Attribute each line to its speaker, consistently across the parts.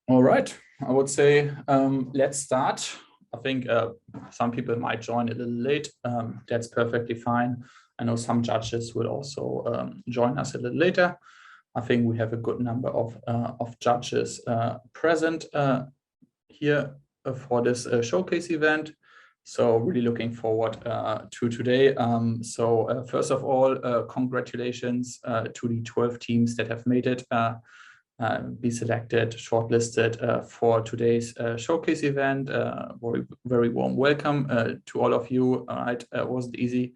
Speaker 1: All right, I would say let's start. I think some people might join a little late. That's perfectly fine. I know some judges will also join us a little later. I think we have a good number of judges present here for this showcase event. So really looking forward to today. First of all, congratulations to the 12 teams that have made it. Be selected, shortlisted for today's showcase event. Very warm welcome to all of you. It wasn't easy.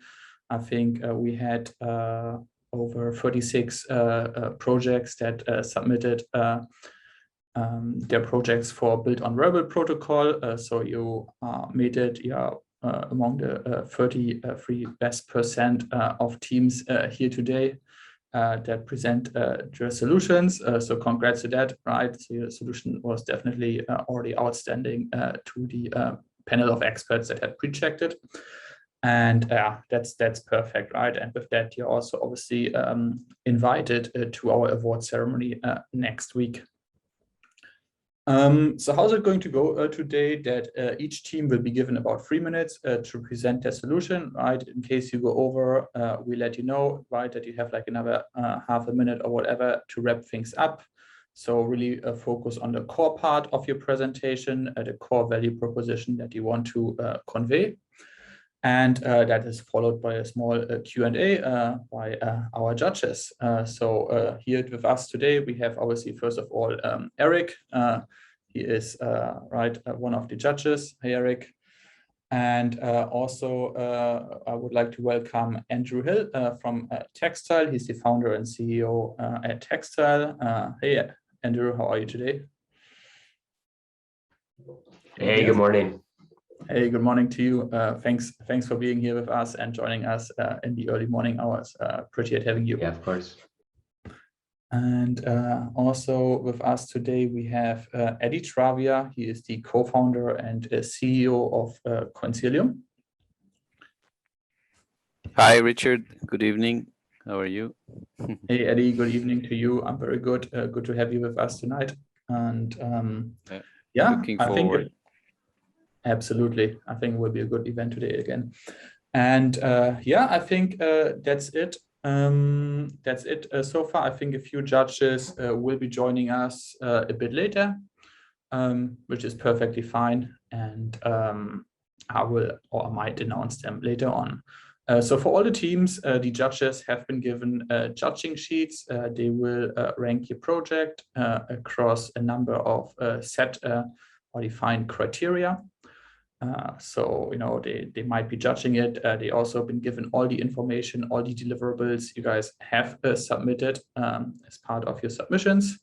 Speaker 1: I think we had over 36 projects that submitted their projects for built on Rarible protocol. So you made it among the 33 best percent of teams here today. That present your solutions. So congrats to that, right? So your solution was definitely already outstanding to the panel of experts that had pre-checked it. And that's perfect, right? And with that, you're also obviously invited to our award ceremony next week. So how's it going to go today? That each team will be given about 3 minutes to present their solution, right? In case you go over, we let you know, right, that you have like another half a minute or whatever to wrap things up. So really focus on the core part of your presentation, the core value proposition that you want to convey. And that is followed by a small Q&A by our judges. Here with us today, we have obviously, first of all, Eric. He is one of the judges. Hey, Eric. And also, I would like to welcome Andrew Hill from Textile. He's the founder and CEO at Textile. Hey, Andrew, how are you today?
Speaker 2: Hey, good morning.
Speaker 1: Hey, good morning to you. Thanks for being here with us and joining us in the early morning hours. Appreciate having you.
Speaker 2: Yeah, of course.
Speaker 1: And also with us today, we have Eddie Travia. He is the co-founder and CEO of Coincide.
Speaker 3: Hi, Richard. Good evening. How are you?
Speaker 1: Hey, Eddie. Good evening to you. I'm very good. Good to have you with us tonight. And
Speaker 3: looking forward.
Speaker 1: Absolutely. I think it will be a good event today again. And I think that's it. That's it so far. I think a few judges will be joining us a bit later, which is perfectly fine. And I will or I might announce them later on. So for all the teams, the judges have been given judging sheets. They will rank your project across a number of set or defined criteria. They might be judging it. They also been given all the information, all the deliverables you guys have submitted as part of your submissions.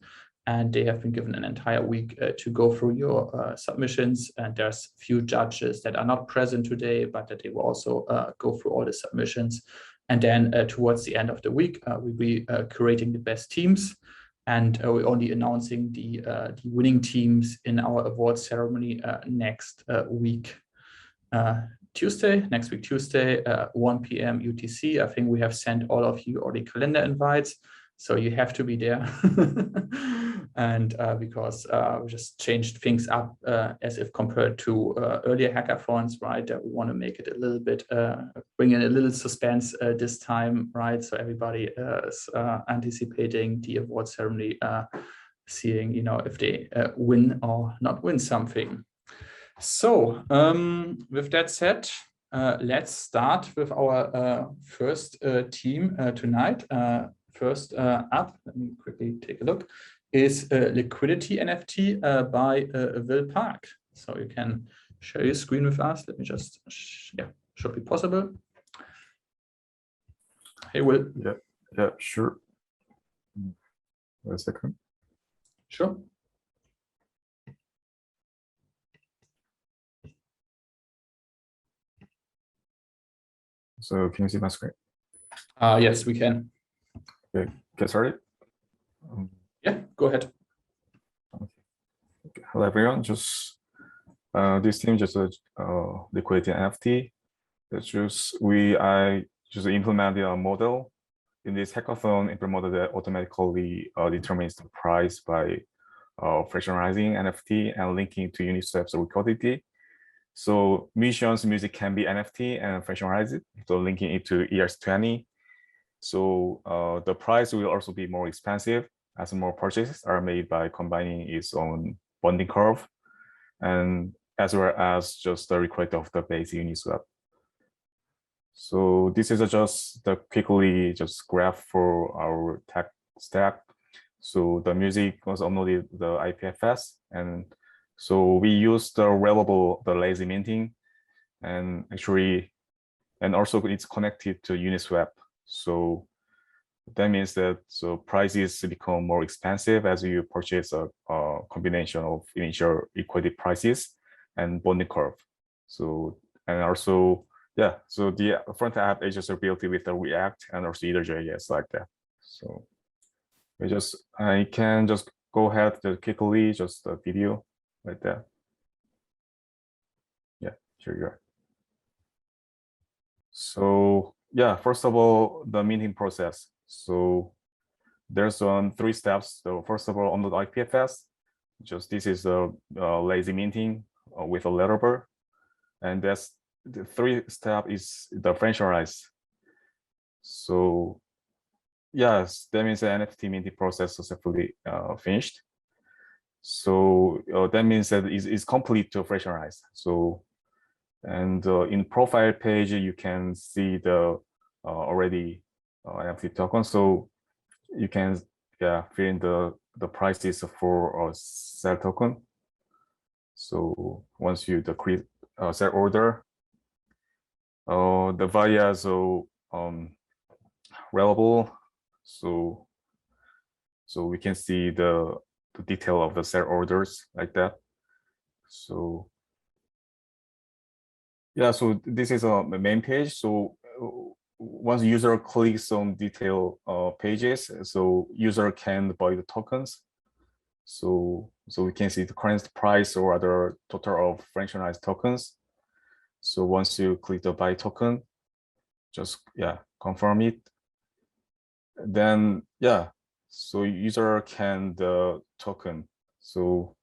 Speaker 1: And they have been given an entire week to go through your submissions. And there's few judges that are not present today, but that they will also go through all the submissions. And then towards the end of the week, we'll be curating the best teams. And we're only announcing the winning teams in our award ceremony next week, Tuesday, 1 p.m. UTC. I think we have sent all of you already calendar invites, so you have to be there. And because we just changed things up as if compared to earlier hackathons, right? We want to make it a little bit, bring in a little suspense this time, right? So everybody is anticipating the award ceremony, seeing, if they win or not win something. So with that said, let's start with our first team tonight. First up, let me quickly take a look, is Liquidity NFT by Will Park. So you can share your screen with us. Let me just, should be possible. Hey, Will.
Speaker 4: Yeah, sure. Wait a second.
Speaker 1: Sure.
Speaker 4: So can you see my screen?
Speaker 1: Yes, we can.
Speaker 4: Okay, get started.
Speaker 1: Yeah, go ahead.
Speaker 4: Okay. Hello, everyone. Just this team just liquidity NFT. It's just I just implemented a model in this hackathon. Implemented that automatically determines the price by fractionalizing NFT and linking to Uniswap's liquidity. So Mission's music can be NFT and fractionalized, so linking it to ERC20. So the price will also be more expensive as more purchases are made by combining its own bonding curve, and as well as just the request of the base Uniswap. So this is just the quickly just graph for our tech stack. So the music was uploaded the IPFS, and so we use the Rarible, the lazy minting, and actually, and also it's connected to Uniswap. So that means that so prices become more expensive as you purchase a combination of initial liquidity prices and bonding curve. So, and also, yeah, so the front app is just built with the React and also either JS like that. So I can just go ahead to quickly just a video like that. Yeah, here you are. So yeah, first of all, the minting process. So there's 3 steps. So first of all, on the IPFS, just this is a lazy minting with a Rarible, and that's the 3 step is the fractionalize. So yes, that means the NFT minting process successfully finished. So that means that it's complete to fractionalize. So and in profile page you can see the already NFT token. So you can fill in the prices for a sell token. So once you create sell order, the via Rarible, so we can see the detail of the sell orders like that. So yeah, so this is a main page. So once user clicks on detail pages, so user can buy the tokens. So we can see the current price or other total of fractionalized tokens. So once you click the buy token, just confirm it. Then so user can the token. So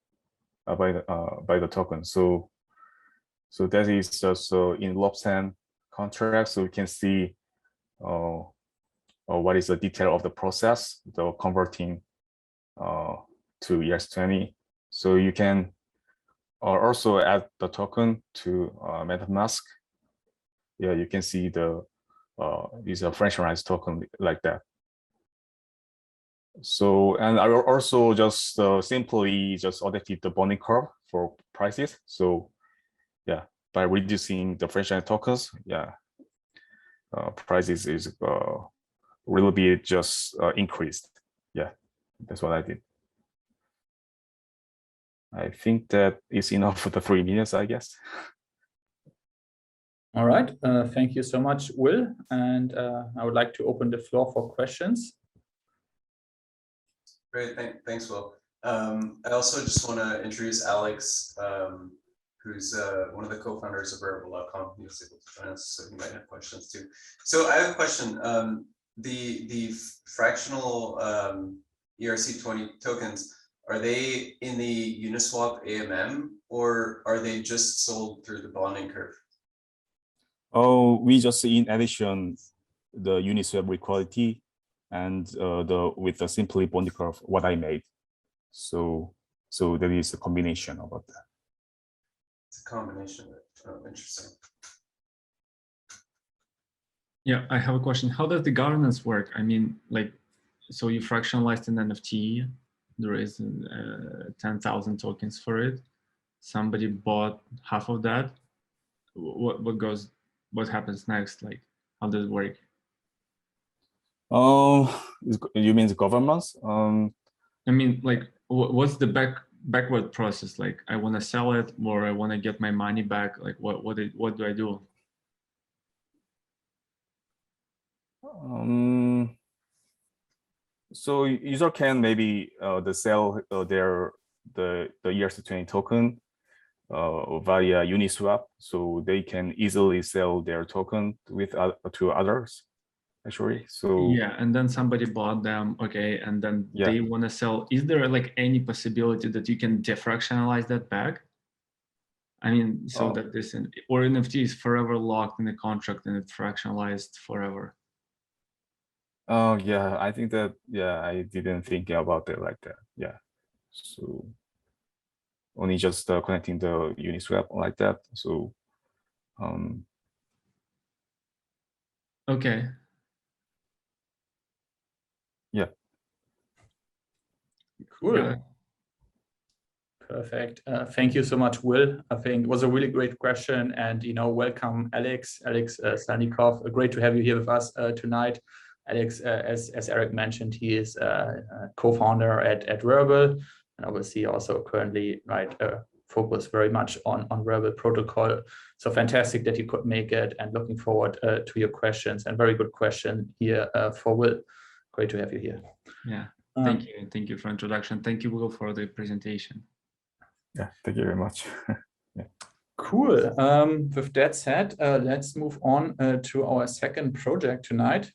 Speaker 4: buy the token. So that is just in Lobsan contract. So we can see what is the detail of the process, the converting to ERC20. So you can also add the token to MetaMask. Yeah, you can see the is a fractionalized token like that. So, and I will also just simply just updated the bonding curve for prices. So by reducing the fractionalized tokens, prices is will be just increased. Yeah, that's what I did. I think that is enough for the 3 minutes, I guess.
Speaker 1: All right, thank you so much, Will. And I would like to open the floor for questions.
Speaker 2: Great, thanks, Will. I also just want to introduce Alex, who's one of the co-founders of Rarible.com. He was able to join us, so he might have questions too. So I have a question. The fractional ERC20 tokens, are they in the Uniswap AMM, or are they just sold through the bonding curve?
Speaker 4: Oh, we just in addition the Uniswap equality and with the simply bonding curve what I made. So there is a combination about that.
Speaker 2: It's a combination. Oh, interesting.
Speaker 5: Yeah, I have a question. How does the governance work? I mean, like, so you fractionalized an NFT. There is 10,000 tokens for it. Somebody bought half of that. What happens next? Like, how does it work?
Speaker 4: Oh, you mean the governments?
Speaker 5: I mean, like, what's the backward process? Like, I want to sell it, or I want to get my money back. Like, what do I do?
Speaker 4: So user can maybe sell the ERC20 token via Uniswap, so they can easily sell their token with to others, actually. So
Speaker 5: Yeah, and then somebody bought them, okay, and then
Speaker 4: Yeah.
Speaker 5: they want to sell. Is there like any possibility that you can defractionalize that back? I mean, so
Speaker 4: Oh.
Speaker 5: that this or NFT is forever locked in the contract and it's fractionalized forever.
Speaker 4: Oh yeah, I think that I didn't think about it like that. Yeah, so only just connecting the Uniswap like that. So
Speaker 5: Okay.
Speaker 4: Yeah.
Speaker 1: Cool.
Speaker 5: Yeah.
Speaker 1: Perfect. Thank you so much, Will. I think it was a really great question, and welcome, Alex Stanikov. Great to have you here with us tonight. Alex, as Eric mentioned, he is a co-founder at Rarible, and obviously also currently focused very much on Rarible protocol. So fantastic that you could make it, and looking forward to your questions. And very good question here for Will. Great to have you here.
Speaker 5: Yeah. Thank you. Thank you for introduction. Thank you, Will, for the presentation.
Speaker 4: Yeah, thank you very much. Yeah.
Speaker 1: Cool. With that said, let's move on to our second project tonight,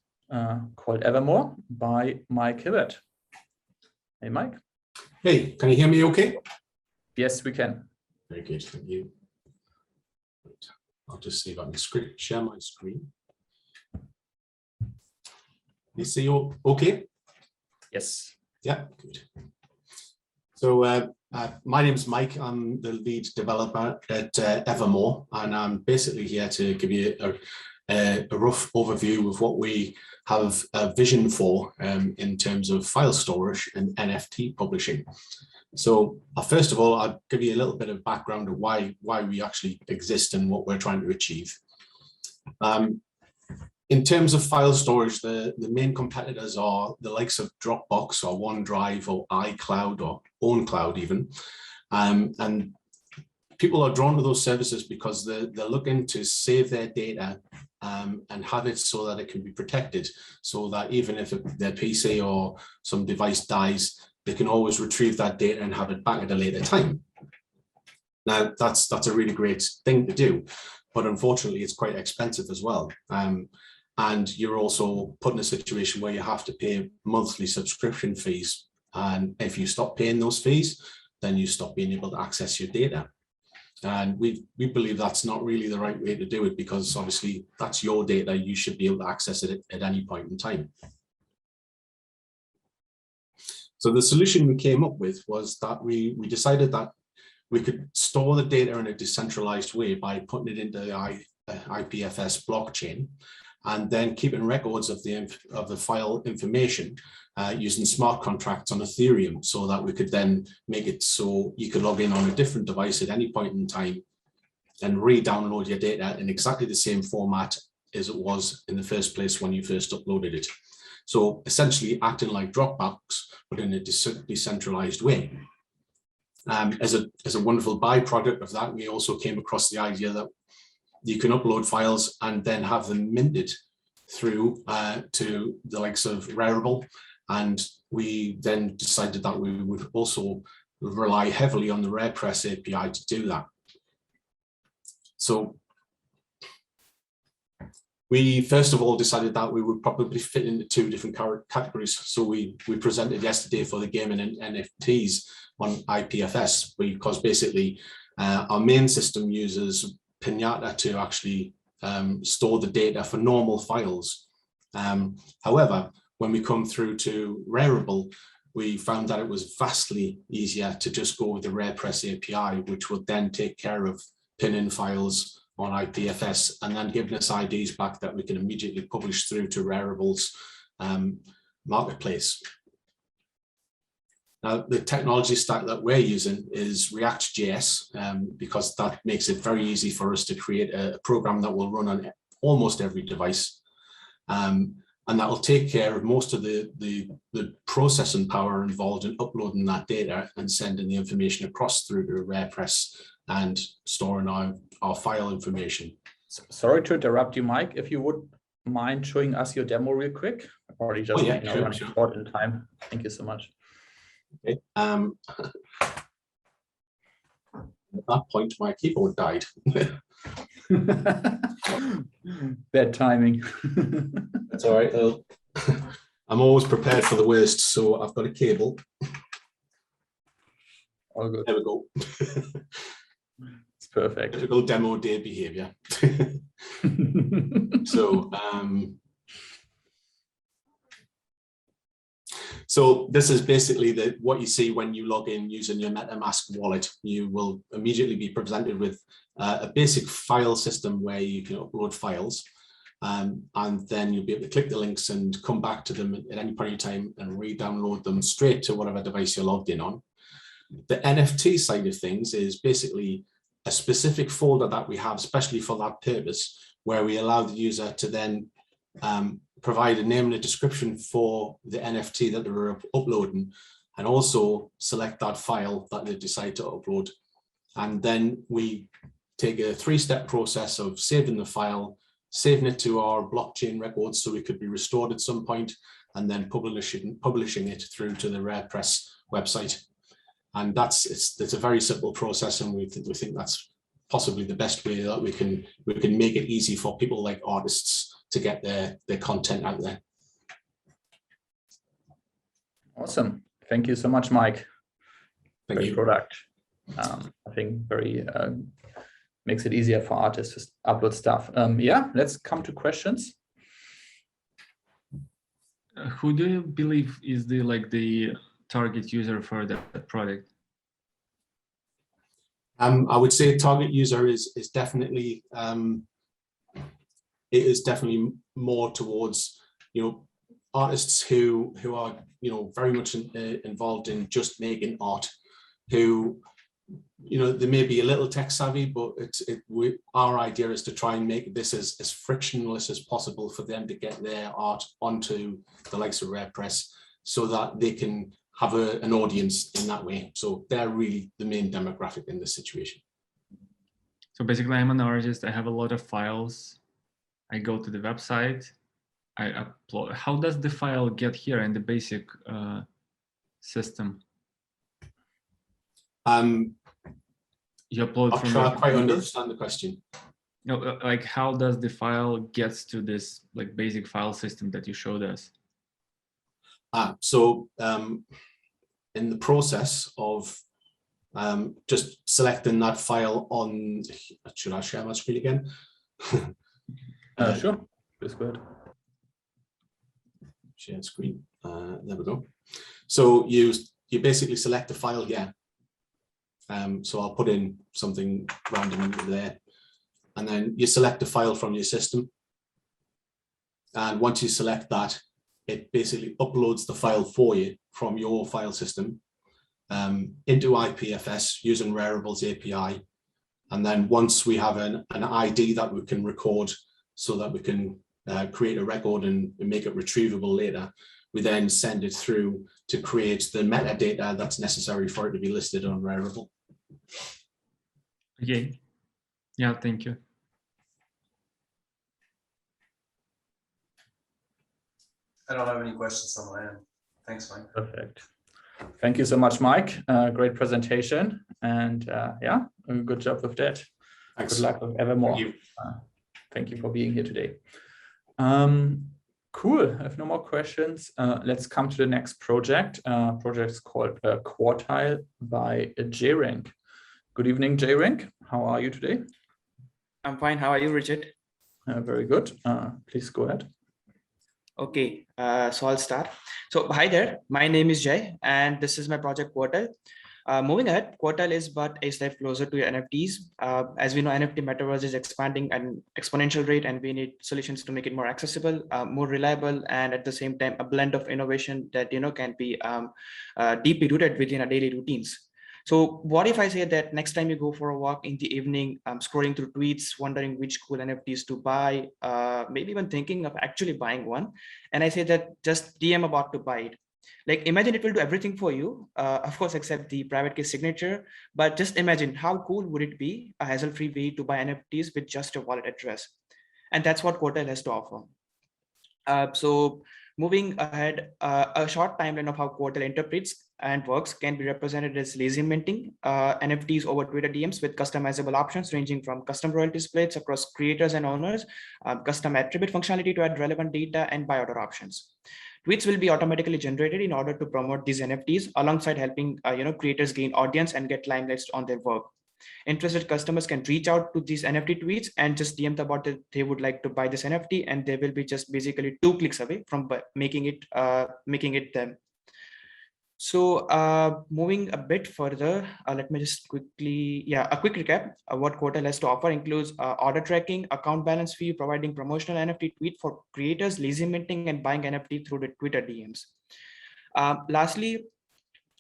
Speaker 1: called Evermore by Mike Hibbert. Hey, Mike.
Speaker 6: Hey, can you hear me okay?
Speaker 1: Yes, we can.
Speaker 6: Very good, thank you. I'll just see if I can share my screen. You see you okay?
Speaker 1: Yes.
Speaker 6: Yeah, good. So my name's Mike. I'm the lead developer at Evermore, and I'm basically here to give you a rough overview of what we have a vision for in terms of file storage and NFT publishing. So first of all, I'll give you a little bit of background of why we actually exist and what we're trying to achieve. In terms of file storage, the main competitors are the likes of Dropbox or OneDrive or iCloud or OwnCloud even. And people are drawn to those services because they're looking to save their data and have it so that it can be protected, so that even if their PC or some device dies, they can always retrieve that data and have it back at a later time. Now, that's a really great thing to do, but unfortunately, it's quite expensive as well. And you're also put in a situation where you have to pay monthly subscription fees. And if you stop paying those fees, then you stop being able to access your data. And we believe that's not really the right way to do it, because obviously that's your data. You should be able to access it at any point in time. So the solution we came up with was that we decided that we could store the data in a decentralized way by putting it into the IPFS blockchain, and then keeping records of the file information using smart contracts on Ethereum, so that we could then make it so you could log in on a different device at any point in time and re-download your data in exactly the same format as it was in the first place when you first uploaded it. So essentially acting like Dropbox, but in a decentralized way. As a wonderful byproduct of that, we also came across the idea that you can upload files and then have them minted through to the likes of Rarible. And we then decided that we would also rely heavily on the RarePress API to do that. So we first of all decided that we would probably fit into two different categories. So we presented yesterday for the gaming and NFTs on IPFS, because basically our main system uses Pinata to actually store the data for normal files. However, when we come through to Rarible, we found that it was vastly easier to just go with the RarePress API, which would then take care of pinning files on IPFS and then giving us IDs back that we can immediately publish through to Rarible's marketplace. Now, the technology stack that we're using is React.js, because that makes it very easy for us to create a program that will run on almost every device. And that will take care of most of the processing power involved in uploading that data and sending the information across through to RarePress and storing our file information.
Speaker 1: Sorry to interrupt you, Mike. If you would mind showing us your demo real quick. Already just running short in time. Thank you so much.
Speaker 6: Okay. At that point, my keyboard died.
Speaker 1: Bad timing.
Speaker 6: That's all right. I'm always prepared for the worst, so I've got a cable.
Speaker 1: All good.
Speaker 6: There we go.
Speaker 1: It's perfect.
Speaker 6: Typical demo day behavior. So, so this is basically what you see when you log in using your MetaMask wallet. You will immediately be presented with a basic file system where you can upload files. And then you'll be able to click the links and come back to them at any point in time and re-download them straight to whatever device you're logged in on. The NFT side of things is basically a specific folder that we have especially for that purpose, where we allow the user to then provide a name and a description for the NFT that they're uploading, and also select that file that they decide to upload. And then we take a 3-step process of saving the file, saving it to our blockchain records so it could be restored at some point, and then publishing it through to the RarePress website. And it's a very simple process, and we think that's possibly the best way that we can make it easy for people like artists to get their content out there.
Speaker 1: Awesome. Thank you so much, Mike.
Speaker 6: Thank
Speaker 1: Great
Speaker 6: you.
Speaker 1: product. I think very makes it easier for artists to upload stuff. Yeah, let's come to questions.
Speaker 5: Who do you believe is the target user for that product?
Speaker 6: I would say target user is definitely it is definitely more towards artists who are very much involved in just making art, who they may be a little tech savvy, but our idea is to try and make this as frictionless as possible for them to get their art onto the likes of RarePress, so that they can have an audience in that way. So they're really the main demographic in this situation.
Speaker 5: So basically, I'm an artist. I have a lot of files. I go to the website. I upload. How does the file get here in the basic system? You upload from.
Speaker 6: I quite understand the question.
Speaker 5: No, like how does the file gets to this basic file system that you showed us?
Speaker 6: So in the process of just selecting that file on, should I share my screen again?
Speaker 1: Sure, that's good.
Speaker 6: Share screen. There we go. So you basically select the file here. So I'll put in something random there, and then you select the file from your system. And once you select that, it basically uploads the file for you from your file system into IPFS using Rarible's API. And then once we have an ID that we can record so that we can create a record and make it retrievable later, we then send it through to create the metadata that's necessary for it to be listed on Rarible.
Speaker 5: Okay. Yeah, thank you.
Speaker 2: I don't have any questions on my end. Thanks, Mike.
Speaker 1: Perfect. Thank you so much, Mike. Great presentation, and yeah, good job with that.
Speaker 6: Thanks.
Speaker 1: Good luck with Evermore.
Speaker 6: Thank you.
Speaker 1: Thank you for being here today. Cool. I have no more questions. Let's come to the next project. Project is called Quartile by JRank. Good evening, JRank. How are you today?
Speaker 7: I'm fine. How are you, Richard?
Speaker 1: Very good. Please go ahead.
Speaker 7: Okay, so I'll start. So hi there, my name is Jay, and this is my project Quartile. Moving ahead, Quartile is but a step closer to NFTs. As we know, NFT metaverse is expanding at an exponential rate, and we need solutions to make it more accessible, more reliable, and at the same time, a blend of innovation that can be deeply rooted within our daily routines. So what if I say that next time you go for a walk in the evening, scrolling through tweets, wondering which cool NFTs to buy, maybe even thinking of actually buying one, and I say that just DM about to buy it. Like, imagine it will do everything for you, of course, except the private key signature. But just imagine how cool would it be, a hassle-free way to buy NFTs with just your wallet address. And that's what Quartile has to offer. So moving ahead, a short timeline of how Quartile interprets and works can be represented as lazy minting NFTs over Twitter DMs with customizable options ranging from custom royalty splits across creators and owners, custom attribute functionality to add relevant data, and buy order options. Tweets will be automatically generated in order to promote these NFTs alongside helping creators gain audience and get limelights on their work. Interested customers can reach out to these NFT tweets and just DM them about that they would like to buy this NFT, and they will be just basically 2 clicks away from making it them. So moving a bit further, let me just quickly, a quick recap. What Quartal has to offer includes order tracking, account balance fee, providing promotional NFT tweet for creators, lazy minting, and buying NFT through the Twitter DMs. Lastly,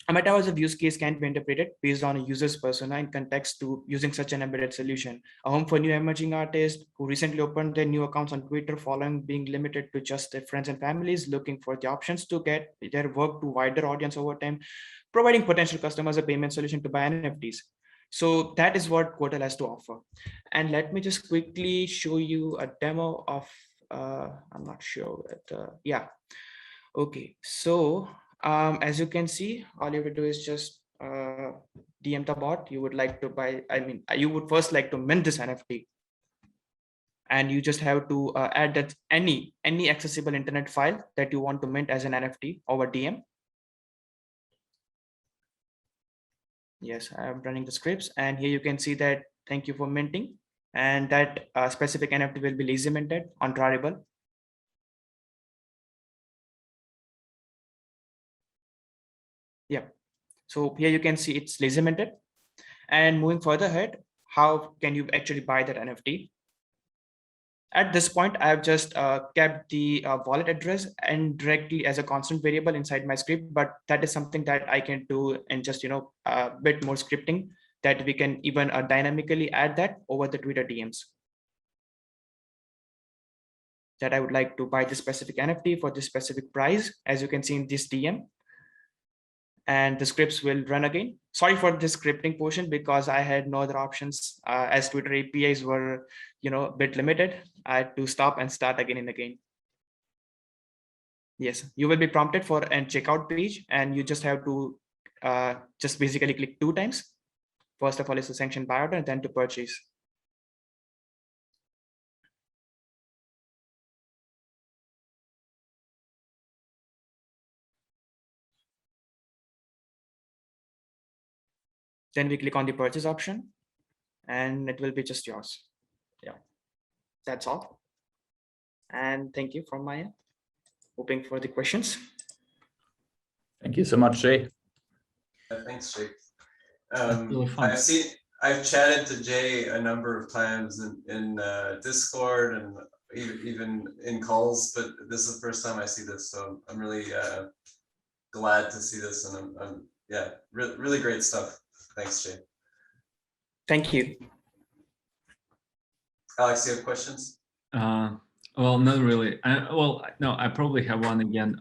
Speaker 7: a metaverse use case can be interpreted based on a user's persona in context to using such an embedded solution. A home for new emerging artists who recently opened their new accounts on Twitter following being limited to just their friends and families, looking for the options to get their work to wider audience over time, providing potential customers a payment solution to buy NFTs. So that is what Quartal has to offer. And let me just quickly show you a demo of, I'm not sure, okay, so as you can see, all you would do is just DM the bot. You would like to buy, you would first like to mint this NFT. And you just have to add that any accessible internet file that you want to mint as an NFT over DM. Yes, I'm running the scripts, and here you can see that thank you for minting, and that specific NFT will be lazy minted on Rarible. Yeah, so here you can see it's lazy minted. And moving further ahead, how can you actually buy that NFT? At this point, I've just kept the wallet address and directly as a constant variable inside my script, but that is something that I can do in just a bit more scripting, that we can even dynamically add that over the Twitter DMs. That I would like to buy this specific NFT for this specific price, as you can see in this DM. And the scripts will run again. Sorry for this scripting portion because I had no other options as Twitter APIs were, a bit limited. I had to stop and start again and again. Yes, you will be prompted for a checkout page, and you just have to just basically click 2 times. First of all, is to sanction buy order and then to purchase. Then we click on the purchase option and it will be just yours. Yeah, that's all. And thank you from my end. Hoping for the questions.
Speaker 1: Thank you so much, Jay.
Speaker 2: Thanks, Jake.
Speaker 5: really fun.
Speaker 2: I've chatted to Jay a number of times in Discord and even in calls, but this is the first time I see this, so I'm really glad to see this, and I'm yeah, really great stuff. Thanks, Jay.
Speaker 7: Thank you.
Speaker 2: Alex, you have questions?
Speaker 5: Well, not really. No, I probably have one again.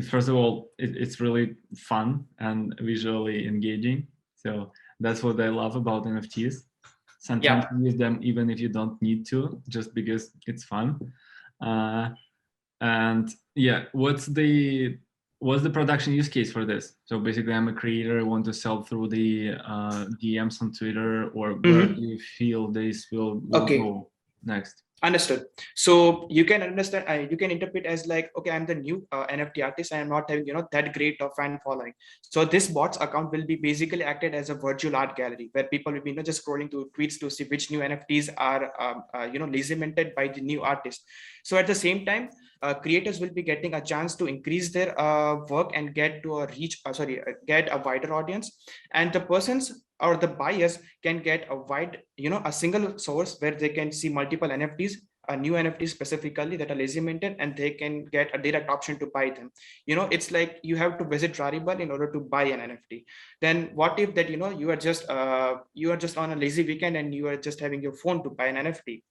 Speaker 5: First of all, it's really fun and visually engaging. So that's what I love about NFTs. Sometimes you use them even if you don't need to, just because it's fun. And yeah, what's the production use case for this? So basically, I'm a creator, I want to sell through the DMs on Twitter, or where do you feel this will go next?
Speaker 7: Understood. So you can understand, you can interpret as like, okay, I'm the new NFT artist. I am not having, that great of fan following. So this bot's account will be basically acted as a virtual art gallery where people will be just scrolling through tweets to see which new NFTs are, lazy minted by the new artist. So at the same time, creators will be getting a chance to increase their work and get to get a wider audience, and the persons or the buyers can get a wide, a single source where they can see multiple NFTs, new NFTs specifically that are lazy minted, and they can get a direct option to buy them. It's like you have to visit Rarible in order to buy an NFT. Then what if that, you are just on a lazy weekend and you are just having your phone to buy an NFT?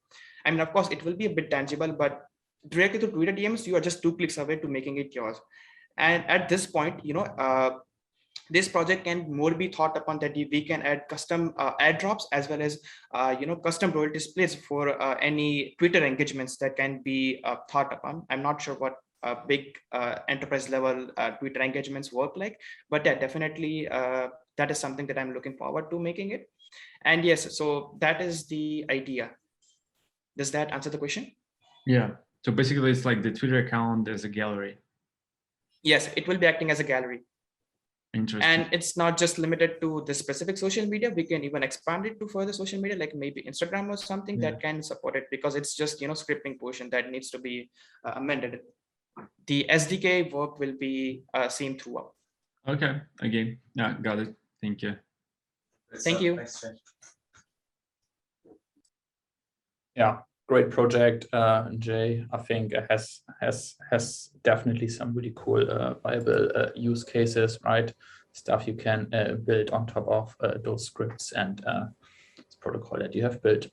Speaker 7: I mean, of course, it will be a bit tangible, but directly to Twitter DMs, you are just 2 clicks away to making it yours. And at this point, this project can more be thought upon that we can add custom ad drops as well as custom royalty splits for any Twitter engagements that can be thought upon. I'm not sure what big enterprise level Twitter engagements work like. But yeah, definitely that is something that I'm looking forward to making it. And yes, so that is the idea. Does that answer the question?
Speaker 5: Yeah. So basically, it's like the Twitter account as a gallery.
Speaker 7: Yes, it will be acting as a gallery.
Speaker 5: Interesting.
Speaker 7: And it's not just limited to the specific social media. We can even expand it to further social media, like maybe Instagram or something that can support it, because it's just, scripting portion that needs to be amended. The SDK work will be seen throughout.
Speaker 5: Okay. Again, yeah, got it. Thank you.
Speaker 7: Thank you.
Speaker 2: Thanks, Jay.
Speaker 1: Yeah, great project, Jay. I think it has definitely some really cool, viable use cases, right? Stuff you can build on top of those scripts and protocol that you have built.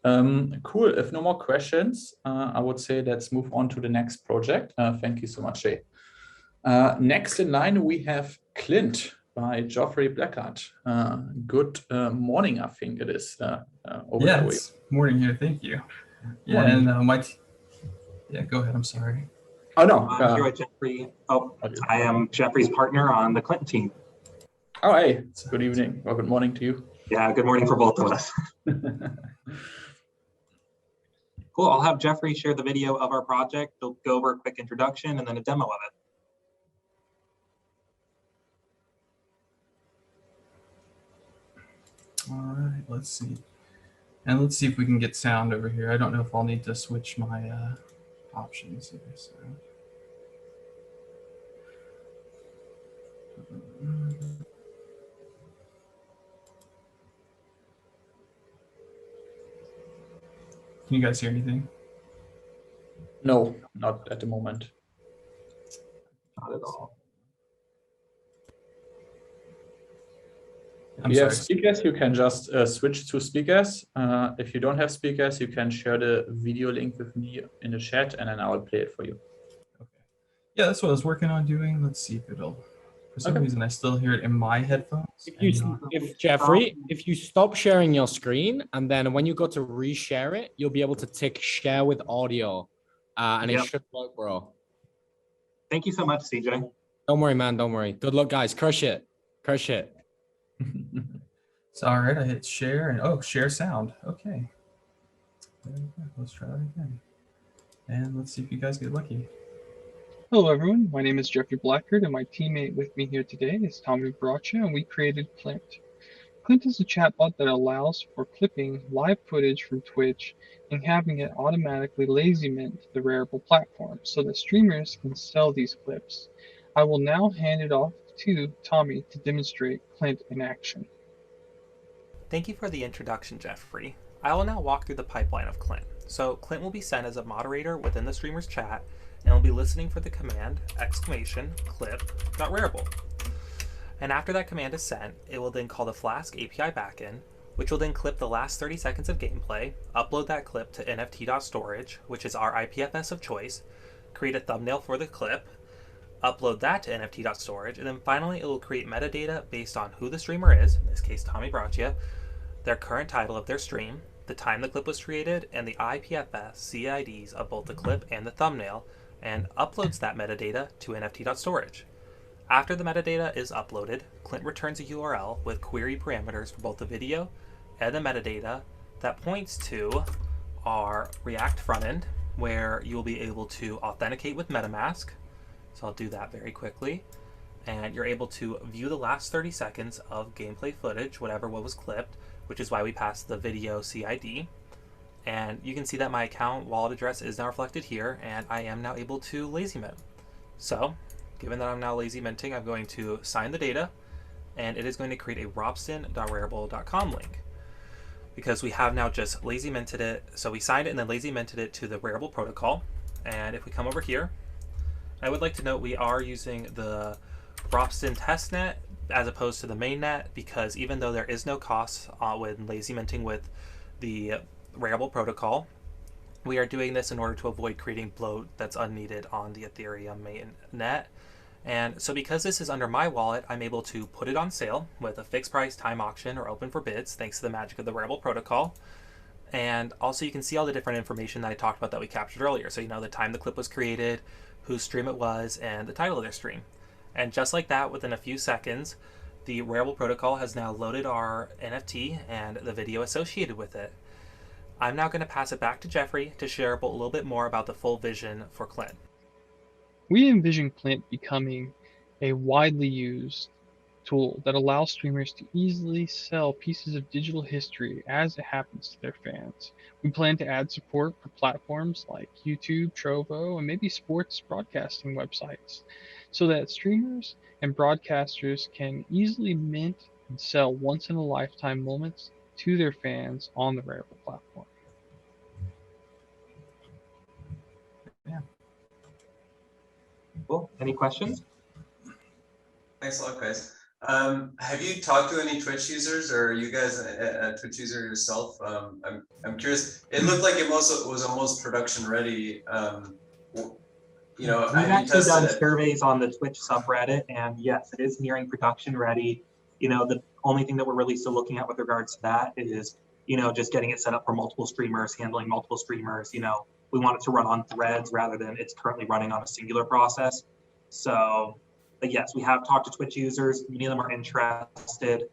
Speaker 1: Cool. If no more questions, I would say let's move on to the next project. Thank you so much, Jay. Next in line, we have Clint by Geoffrey Blackard. Good morning, I think it is. Over
Speaker 8: Yeah,
Speaker 1: there.
Speaker 8: it's morning here. Thank you. Yeah,
Speaker 1: Morning.
Speaker 8: and yeah, go ahead. I'm sorry.
Speaker 1: Oh no.
Speaker 9: I'm here with Jeffrey. Oh, I am Jeffrey's partner on the Clinton team.
Speaker 1: Oh, hey, good evening or good morning to you.
Speaker 9: Yeah, good morning for both of us. Cool. I'll have Jeffrey share the video of our project. He'll go over a quick introduction and then a demo of it.
Speaker 8: All right, let's see. And let's see if we can get sound over here. I don't know if I'll need to switch my options here. So. Can you guys hear anything?
Speaker 1: No, not at the moment.
Speaker 9: Not at all.
Speaker 1: If you have speakers, you can just switch to speakers. If you don't have speakers, you can share the video link with me in the chat and then I will play it for you.
Speaker 8: Okay. Yeah, that's what I was working on doing. Let's see if it'll, for some reason, I still hear it in my headphones.
Speaker 10: If Jeffrey, if you stop sharing your screen and then when you go to reshare it, you'll be able to tick share with audio and it should work, bro.
Speaker 9: Thank you so much, CJ.
Speaker 10: Don't worry, man. Don't worry. Good luck, guys. Crush it. Crush it.
Speaker 8: So, all right, I hit share and share sound. Okay. There we go. Let's try that again. And let's see if you guys get lucky.
Speaker 11: Hello everyone, my name is Jeffrey Blackard and my teammate with me here today is Tommy Braccia, and we created Clint. Clint is a chatbot that allows for clipping live footage from Twitch and having it automatically lazy mint the Rarible platform so that streamers can sell these clips. I will now hand it off to Tommy to demonstrate Clint in action.
Speaker 12: Thank you for the introduction, Jeffrey. I will now walk through the pipeline of Clint. So Clint will be sent as a moderator within the streamer's chat and will be listening for the command !clip.rarible. And after that command is sent, it will then call the Flask API backend, which will then clip the last 30 seconds of gameplay, upload that clip to nft.storage, which is our IPFS of choice, create a thumbnail for the clip, upload that to nft.storage, and then finally it will create metadata based on who the streamer is, in this case Tommy Braccia, their current title of their stream, the time the clip was created, and the IPFS CIDs of both the clip and the thumbnail, and uploads that metadata to nft.storage. After the metadata is uploaded, Clint returns a URL with query parameters for both the video and the metadata that points to our React frontend, where you'll be able to authenticate with MetaMask. So I'll do that very quickly. And you're able to view the last 30 seconds of gameplay footage, whatever was clipped, which is why we passed the video CID. And you can see that my account wallet address is now reflected here, and I am now able to lazy mint. So, given that I'm now lazy minting, I'm going to sign the data, and it is going to create a robston.rarible.com link. Because we have now just lazy minted it, so we signed it and then lazy minted it to the Rarible protocol. And if we come over here, I would like to note we are using the Robston testnet as opposed to the mainnet, because even though there is no cost when lazy minting with the Rarible protocol, we are doing this in order to avoid creating bloat that's unneeded on the Ethereum mainnet. And so because this is under my wallet, I'm able to put it on sale with a fixed price time auction or open for bids, thanks to the magic of the Rarible protocol. And also you can see all the different information that I talked about that we captured earlier. So you know the time the clip was created, whose stream it was, and the title of their stream. And just like that, within a few seconds, the Rarible protocol has now loaded our NFT and the video associated with it. I'm now going to pass it back to Jeffrey to share a little bit more about the full vision for Clint.
Speaker 11: We envision Clint becoming a widely used tool that allows streamers to easily sell pieces of digital history as it happens to their fans. We plan to add support for platforms like YouTube, Trovo, and maybe sports broadcasting websites so that streamers and broadcasters can easily mint and sell once-in-a-lifetime moments to their fans on the Rarible platform.
Speaker 8: Yeah.
Speaker 9: Cool. Any questions?
Speaker 2: Thanks a lot, guys. Have you talked to any Twitch users, or are you guys a Twitch user yourself? I'm curious. It looked like it was almost production ready. You know,
Speaker 9: We've
Speaker 2: have you
Speaker 9: actually done
Speaker 2: tested it?
Speaker 9: surveys on the Twitch subreddit, and yes, it is nearing production ready. You know, the only thing that we're really still looking at with regards to that is, you know, just getting it set up for multiple streamers, handling multiple streamers. You know, we want it to run on threads rather than it's currently running on a singular process. So, but yes, we have talked to Twitch users. Many of them are interested.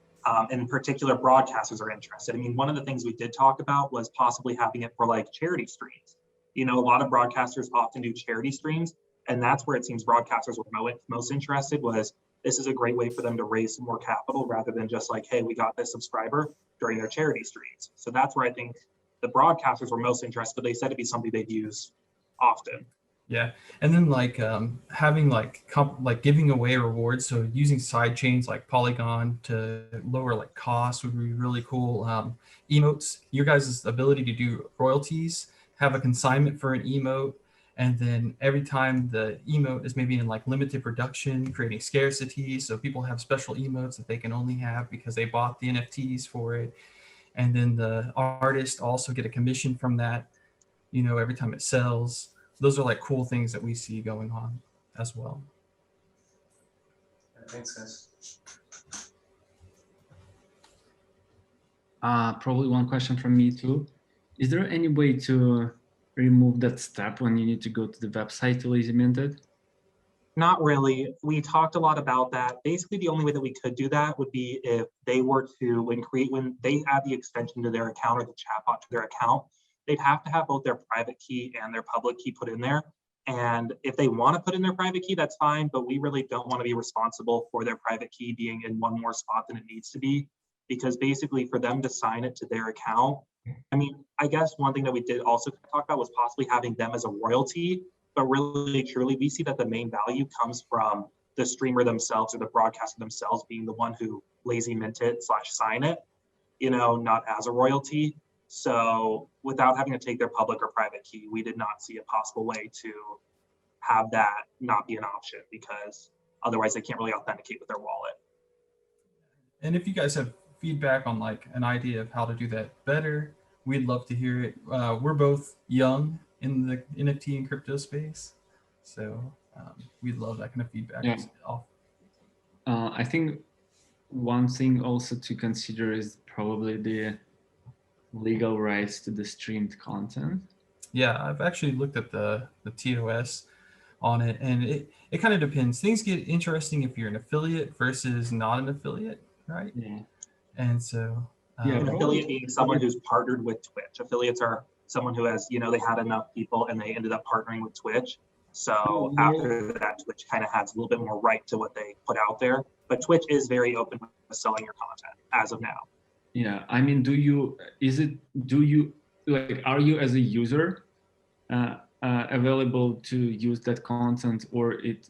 Speaker 9: In particular, broadcasters are interested. I mean, one of the things we did talk about was possibly having it for like charity streams. You know, a lot of broadcasters often do charity streams, and that's where it seems broadcasters were most interested. Was this is a great way for them to raise some more capital rather than just like, hey, we got this subscriber during their charity streams. So that's where I think the broadcasters were most interested. They said it'd be something they'd use often.
Speaker 8: Yeah, and then like having like giving away rewards, so using side chains like Polygon to lower like costs would be really cool. Emotes, your guys' ability to do royalties, have a consignment for an emote, and then every time the emote is maybe in like limited production, creating scarcity, so people have special emotes that they can only have because they bought the NFTs for it, and then the artist also get a commission from that, you know, every time it sells. Those are like cool things that we see going on as well.
Speaker 2: Thanks, guys.
Speaker 5: Probably one question from me too. Is there any way to remove that step when you need to go to the website to lazy mint it?
Speaker 9: Not really. We talked a lot about that. Basically, the only way that we could do that would be if they were to, when they add the extension to their account or the chatbot to their account, they'd have to have both their private key and their public key put in there. And if they want to put in their private key, that's fine, but we really don't want to be responsible for their private key being in one more spot than it needs to be, because basically for them to sign it to their account, I mean, I guess one thing that we did also talk about was possibly having them as a royalty, but really truly we see that the main value comes from the streamer themselves or the broadcaster themselves being the one who lazy mint it / sign it, you know, not as a royalty. So without having to take their public or private key, we did not see a possible way to have that not be an option, because otherwise they can't really authenticate with their wallet.
Speaker 8: And if you guys have feedback on like an idea of how to do that better, we'd love to hear it. We're both young in the NFT and crypto space, so we'd love that kind of feedback.
Speaker 5: Yeah. I think one thing also to consider is probably the legal rights to the streamed content.
Speaker 8: Yeah, I've actually looked at the TOS on it, and it kind of depends. Things get interesting if you're an affiliate versus not an affiliate, right?
Speaker 5: Yeah.
Speaker 8: And so
Speaker 9: An affiliate being someone who's partnered with Twitch. Affiliates are someone who has, you know, they had enough people and they ended up partnering with Twitch. So after that, Twitch kind of has a little bit more right to what they put out there. But Twitch is very open to selling your content as of now.
Speaker 5: Yeah, I mean, are you as a user available to use that content, or it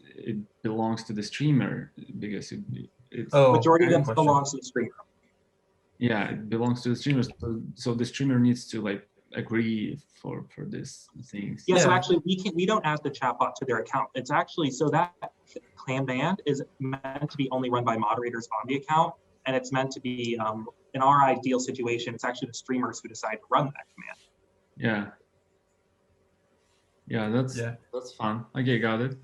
Speaker 5: belongs to the streamer? Because it's
Speaker 9: majority of them belongs to the streamer.
Speaker 5: Yeah, it belongs to the streamer. So the streamer needs to like agree for this things.
Speaker 9: Yeah, so actually we don't add the chatbot to their account. It's actually, so that clan band is meant to be only run by moderators on the account, and it's meant to be in our ideal situation, it's actually the streamers who decide to run that command.
Speaker 5: Yeah, that's fun. Okay, got it.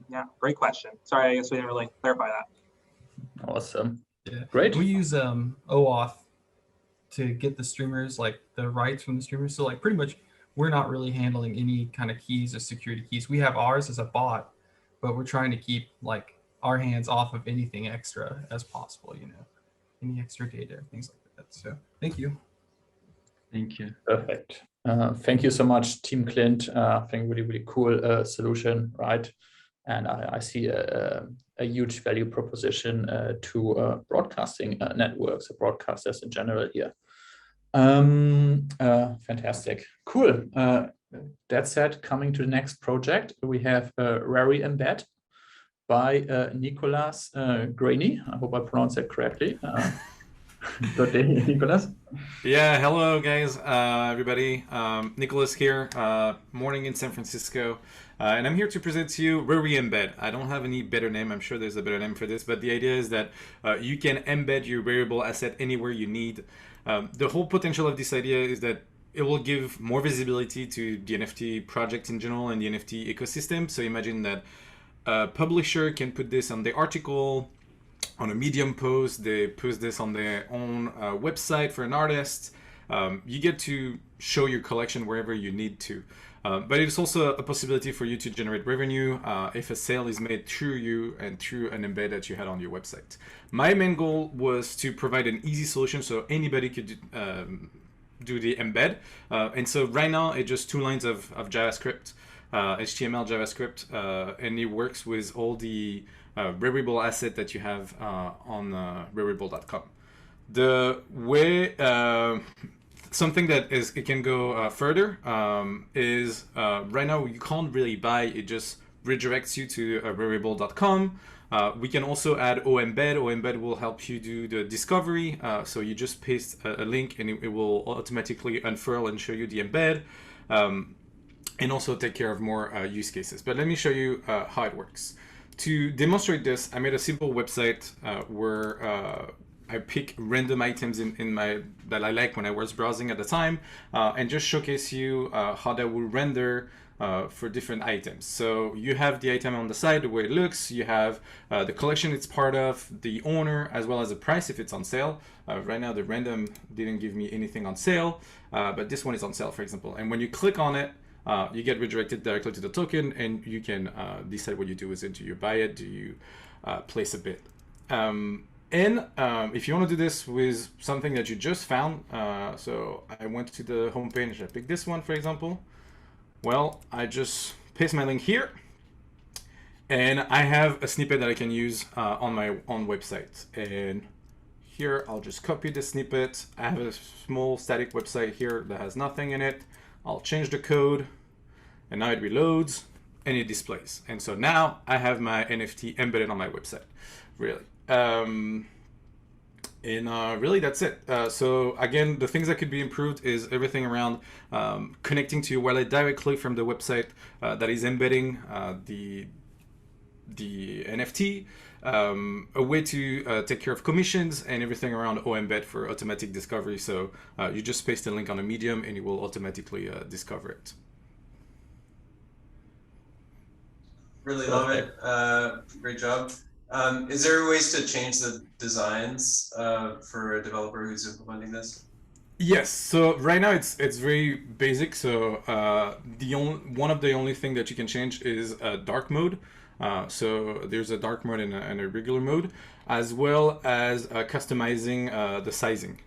Speaker 9: Yeah, great question. Sorry, I guess we didn't really clarify that.
Speaker 1: Awesome.
Speaker 8: Yeah,
Speaker 1: great.
Speaker 8: We use OAuth to get the streamers, like the rights from the streamers. So like pretty much we're not really handling any kind of keys or security keys. We have ours as a bot, but we're trying to keep like our hands off of anything extra as possible, you know, any extra data, things like that. So thank you.
Speaker 5: Thank you.
Speaker 1: Perfect. Thank you so much, Team Clint. I think really cool solution, right? And I see a huge value proposition to broadcasting networks, or broadcasters in general here. Fantastic, cool. That said, coming to the next project, we have Rari Embed by Nicolas Graney. I hope I pronounced that correctly. Good day, Nicolas.
Speaker 13: Yeah, hello guys, everybody. Nicholas here, morning in San Francisco, and I'm here to present to you Rari Embed. I don't have any better name. I'm sure there's a better name for this, but the idea is that you can embed your Rarible asset anywhere you need. The whole potential of this idea is that it will give more visibility to the NFT project in general and the NFT ecosystem. So imagine that a publisher can put this on the article, on a Medium post, they post this on their own website for an artist. You get to show your collection wherever you need to. But it's also a possibility for you to generate revenue if a sale is made through you and through an embed that you had on your website. My main goal was to provide an easy solution so anybody could do the embed. And so right now it's just 2 lines of JavaScript, HTML, JavaScript, and it works with all the Rarible asset that you have on Rarible.com. The way something that it can go further is right now you can't really buy, it just redirects you to Rarible.com. We can also add OEmbed. OEmbed will help you do the discovery. So you just paste a link and it will automatically unfurl and show you the embed. And also take care of more use cases. But let me show you how it works. To demonstrate this, I made a simple website where I pick random items that I like when I was browsing at the time, and just showcase you how that will render for different items. So you have the item on the side, the way it looks, you have the collection it's part of, the owner, as well as the price if it's on sale. Right now the random didn't give me anything on sale, but this one is on sale, for example. And when you click on it, you get redirected directly to the token, and you can decide what you do with it. Do you buy it? Do you place a bid? If you want to do this with something that you just found, so I went to the homepage, I picked this one, for example. Well, I just paste my link here, and I have a snippet that I can use on my own website. And here, I'll just copy the snippet. I have a small static website here that has nothing in it. I'll change the code, and now it reloads and it displays. And so now I have my NFT embedded on my website, really. Really that's it. So again, the things that could be improved is everything around connecting to your wallet directly from the website that is embedding the NFT, a way to take care of commissions, and everything around OEmbed for automatic discovery. So you just paste a link on a Medium and it will automatically discover it.
Speaker 2: Really love it. Great job. Is there ways to change the designs for a developer who's implementing this?
Speaker 13: Yes. So right now it's very basic. So one of the only thing that you can change is dark mode. So there's a dark mode and a regular mode, as well as customizing the sizing.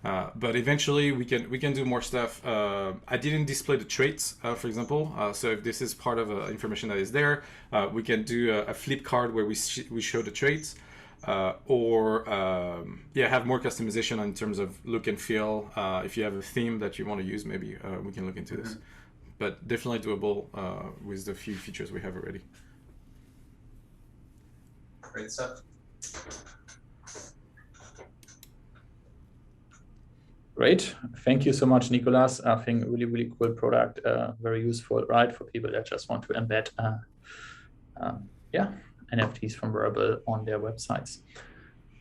Speaker 13: But eventually we can do more stuff. I didn't display the traits, for example. So if this is part of information that is there, we can do a flip card where we show the traits, or have more customization in terms of look and feel. If you have a theme that you want to use, maybe we can look into this. But definitely doable with the few features we have already.
Speaker 2: Great stuff.
Speaker 1: Great. Thank you so much, Nicolas. I think really cool product, very useful, right, for people that just want to embed NFTs from Rarible on their websites.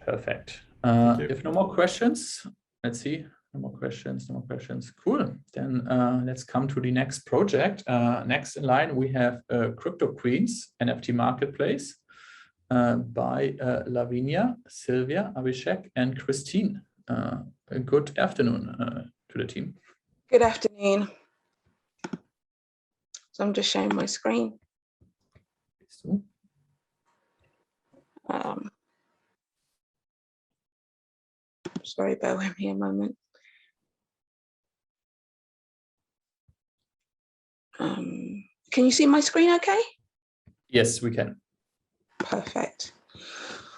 Speaker 1: Perfect. If no more questions, let's see. No more questions. Cool. Then let's come to the next project. Next in line, we have Crypto Queens NFT Marketplace by Lavinia, Sylvia, Abhishek, and Christine. Good afternoon to the team.
Speaker 14: Good afternoon. So I'm just sharing my screen. Sorry, bear with me a moment. Can you see my screen okay?
Speaker 1: Yes, we can.
Speaker 14: Perfect.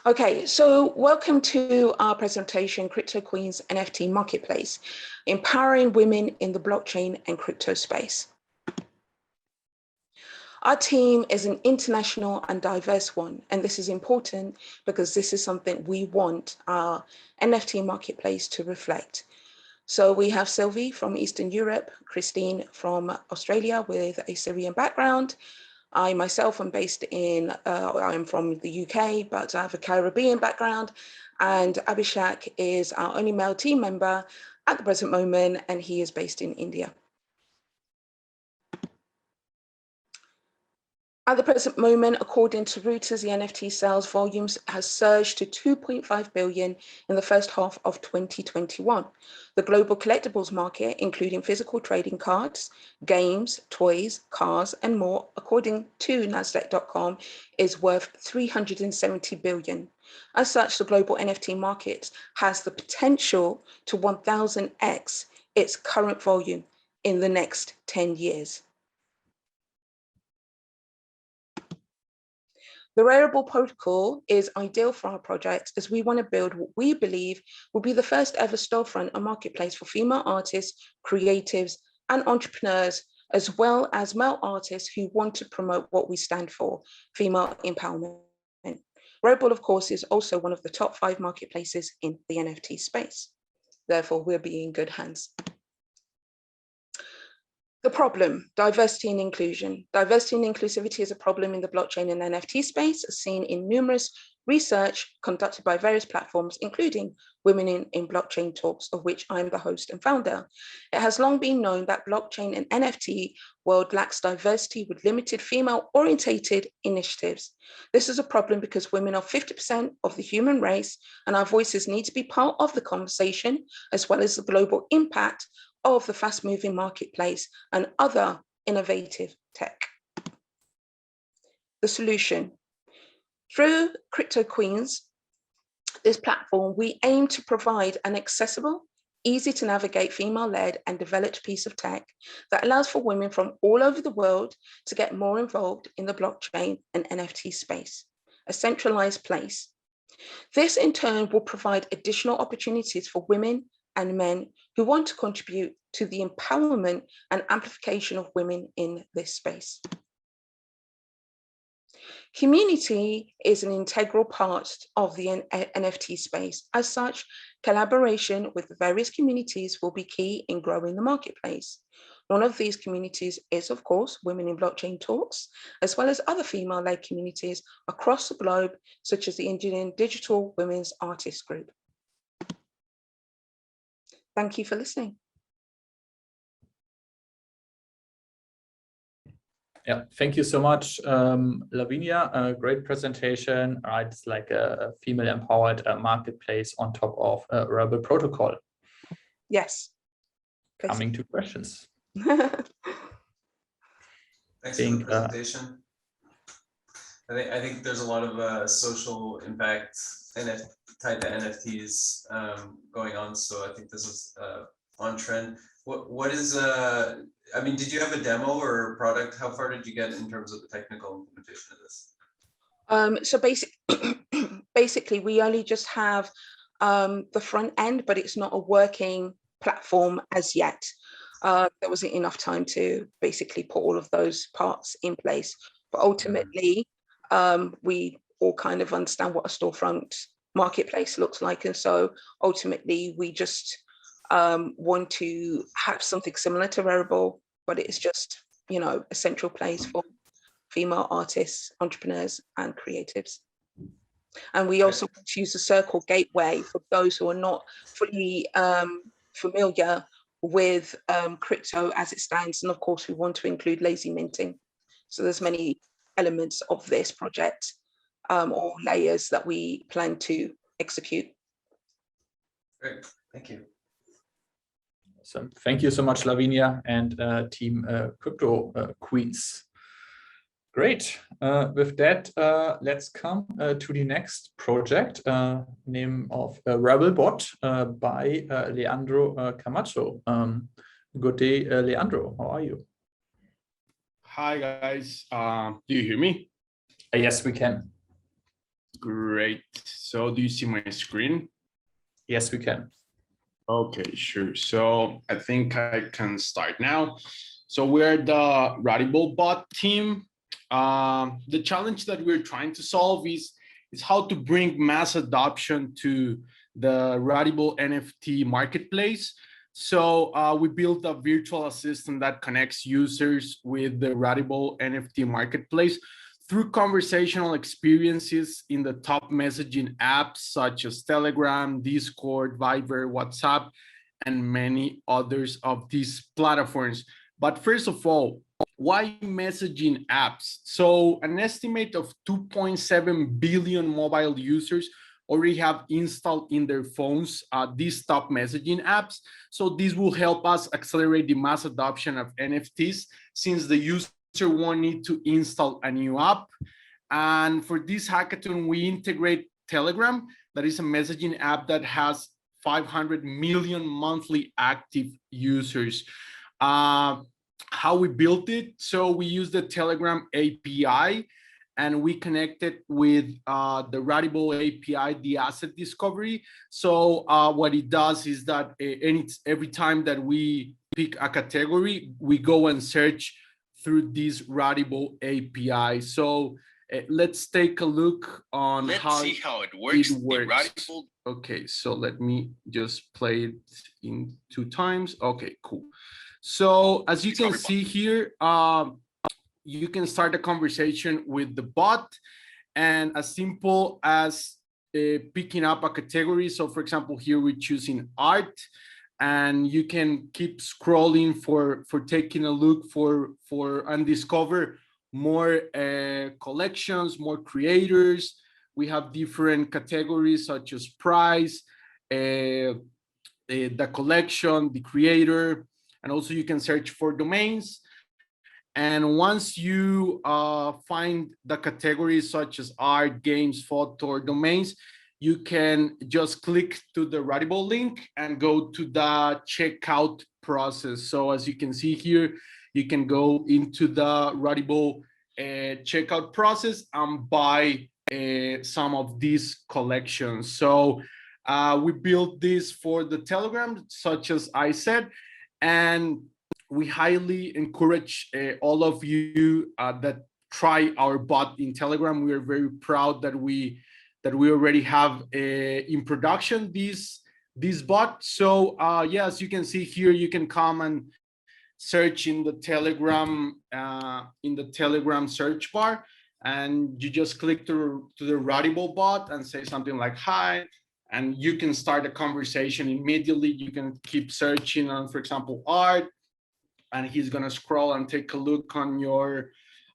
Speaker 14: Okay, so welcome to our presentation, Crypto Queens NFT Marketplace, empowering women in the blockchain and crypto space. Our team is an international and diverse one, and this is important because this is something we want our NFT marketplace to reflect. So we have Sylvie from Eastern Europe, Christine from Australia with a Syrian background. I myself am based in, I'm from the UK, but I have a Caribbean background. And Abhishek is our only male team member at the present moment, and he is based in India. At the present moment, according to Reuters, the NFT sales volumes has surged to 2.5 billion in the first half of 2021. The global collectibles market, including physical trading cards, games, toys, cars, and more, according to Nasdaq.com, is worth 370 billion. As such, the global NFT market has the potential to 1000x its current volume in the next 10 years. The Rarible protocol is ideal for our project as we want to build what we believe will be the first ever storefront and marketplace for female artists, creatives, and entrepreneurs, as well as male artists who want to promote what we stand for, female empowerment. Rarible, of course, is also one of the top 5 marketplaces in the NFT space. Therefore, we'll be in good hands. The problem, diversity and inclusion. Diversity and inclusivity is a problem in the blockchain and NFT space, as seen in numerous research conducted by various platforms, including Women in Blockchain Talks, of which I'm the host and founder. It has long been known that blockchain and NFT world lacks diversity with limited female-orientated initiatives. This is a problem because women are 50% of the human race, and our voices need to be part of the conversation, as well as the global impact of the fast-moving marketplace and other innovative tech. The solution. Through Crypto Queens, this platform, we aim to provide an accessible, easy to navigate female-led and developed piece of tech that allows for women from all over the world to get more involved in the blockchain and NFT space, a centralized place. This in turn will provide additional opportunities for women and men who want to contribute to the empowerment and amplification of women in this space. Community is an integral part of the NFT space. As such, collaboration with the various communities will be key in growing the marketplace. One of these communities is, of course, Women in Blockchain Talks, as well as other female-led communities across the globe, such as the Indian Digital Women's Artists Group. Thank you for listening.
Speaker 1: Yeah, thank you so much, Lavinia. A great presentation. It's like a female-empowered marketplace on top of a Rarible protocol.
Speaker 14: Yes.
Speaker 1: Coming to questions.
Speaker 2: Thanks for the presentation. I think there's a lot of social impact tied to NFTs going on. So I think this is on trend. What is I mean, did you have a demo or a product? How far did you get in terms of the technical implementation of this?
Speaker 14: So basically, we only just have the front end, but it's not a working platform as yet. There wasn't enough time to basically put all of those parts in place. But ultimately, we all kind of understand what a storefront marketplace looks like. And so ultimately, we just want to have something similar to Rarible, but it's just, you know, a central place for female artists, entrepreneurs, and creatives. And we also want to use the Circle Gateway for those who are not fully familiar with crypto as it stands. And of course, we want to include lazy minting. So there's many elements of this project or layers that we plan to execute.
Speaker 2: Great, thank you.
Speaker 1: Awesome. Thank you so much, Lavinia and Team Crypto Queens. Great. With that, let's come to the next project, name of Rarible Bot by Leandro Camacho. Good day, Leandro. How are you?
Speaker 15: Hi, guys. Do you hear me?
Speaker 1: Yes, we can.
Speaker 15: Great. So do you see my screen?
Speaker 1: Yes, we can.
Speaker 15: Okay, sure. So I think I can start now. So we're the Rarible bot team. The challenge that we're trying to solve is how to bring mass adoption to the Rarible NFT marketplace. So we built a virtual assistant that connects users with the Rarible NFT marketplace through conversational experiences in the top messaging apps such as Telegram, Discord, Viber, WhatsApp, and many others of these platforms. But first of all, why messaging apps? So an estimate of 2.7 billion mobile users already have installed in their phones these top messaging apps. So this will help us accelerate the mass adoption of NFTs since the user won't need to install a new app. And for this hackathon, we integrate Telegram, that is a messaging app that has 500 million monthly active users. How we built it? So we use the Telegram API and we connected with the Rarible API, the asset discovery. So what it does is that every time that we pick a category, we go and search through this Rarible API. So let's take a look on how it works. Okay, so let me just play it in 2 times. Okay, cool. So as you can see here, you can start a conversation with the bot, and as simple as picking up a category. So for example, here we're choosing art, and you can keep scrolling for taking a look for and discover more collections, more creators. We have different categories such as price, the collection, the creator, and also you can search for domains. And once you find the categories such as art, games, photo, or domains, you can just click to the Rarible link and go to the checkout process. So as you can see here, you can go into the Rarible checkout process and buy some of these collections. So we built this for the Telegram, such as I said, and we highly encourage all of you that try our bot in Telegram. We are very proud that we already have in production this bot. So yeah, as you can see here, you can come and search in the Telegram search bar, and you just click to the Rarible bot and say something like hi, and you can start a conversation immediately. You can keep searching on, for example, art, and he's gonna scroll and take a look on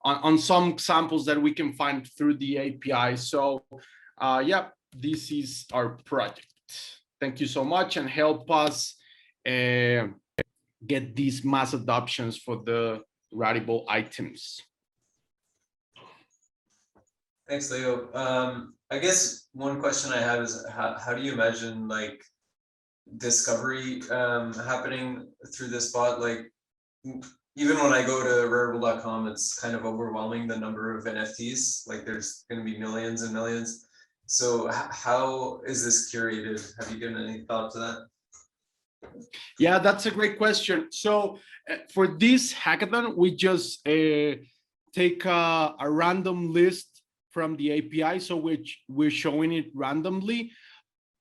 Speaker 15: on some samples that we can find through the API. So yeah, this is our project. Thank you so much, and help us get these mass adoptions for the Rarible items.
Speaker 2: Thanks, Leo. I guess one question I have is how do you imagine like discovery happening through this bot? Like even when I go to rarible.com, it's kind of overwhelming the number of NFTs. Like there's going to be millions and millions. So how is this curated? Have you given any thought to that?
Speaker 15: Yeah, that's a great question. So for this hackathon, we just take a random list from the API, so we're showing it randomly.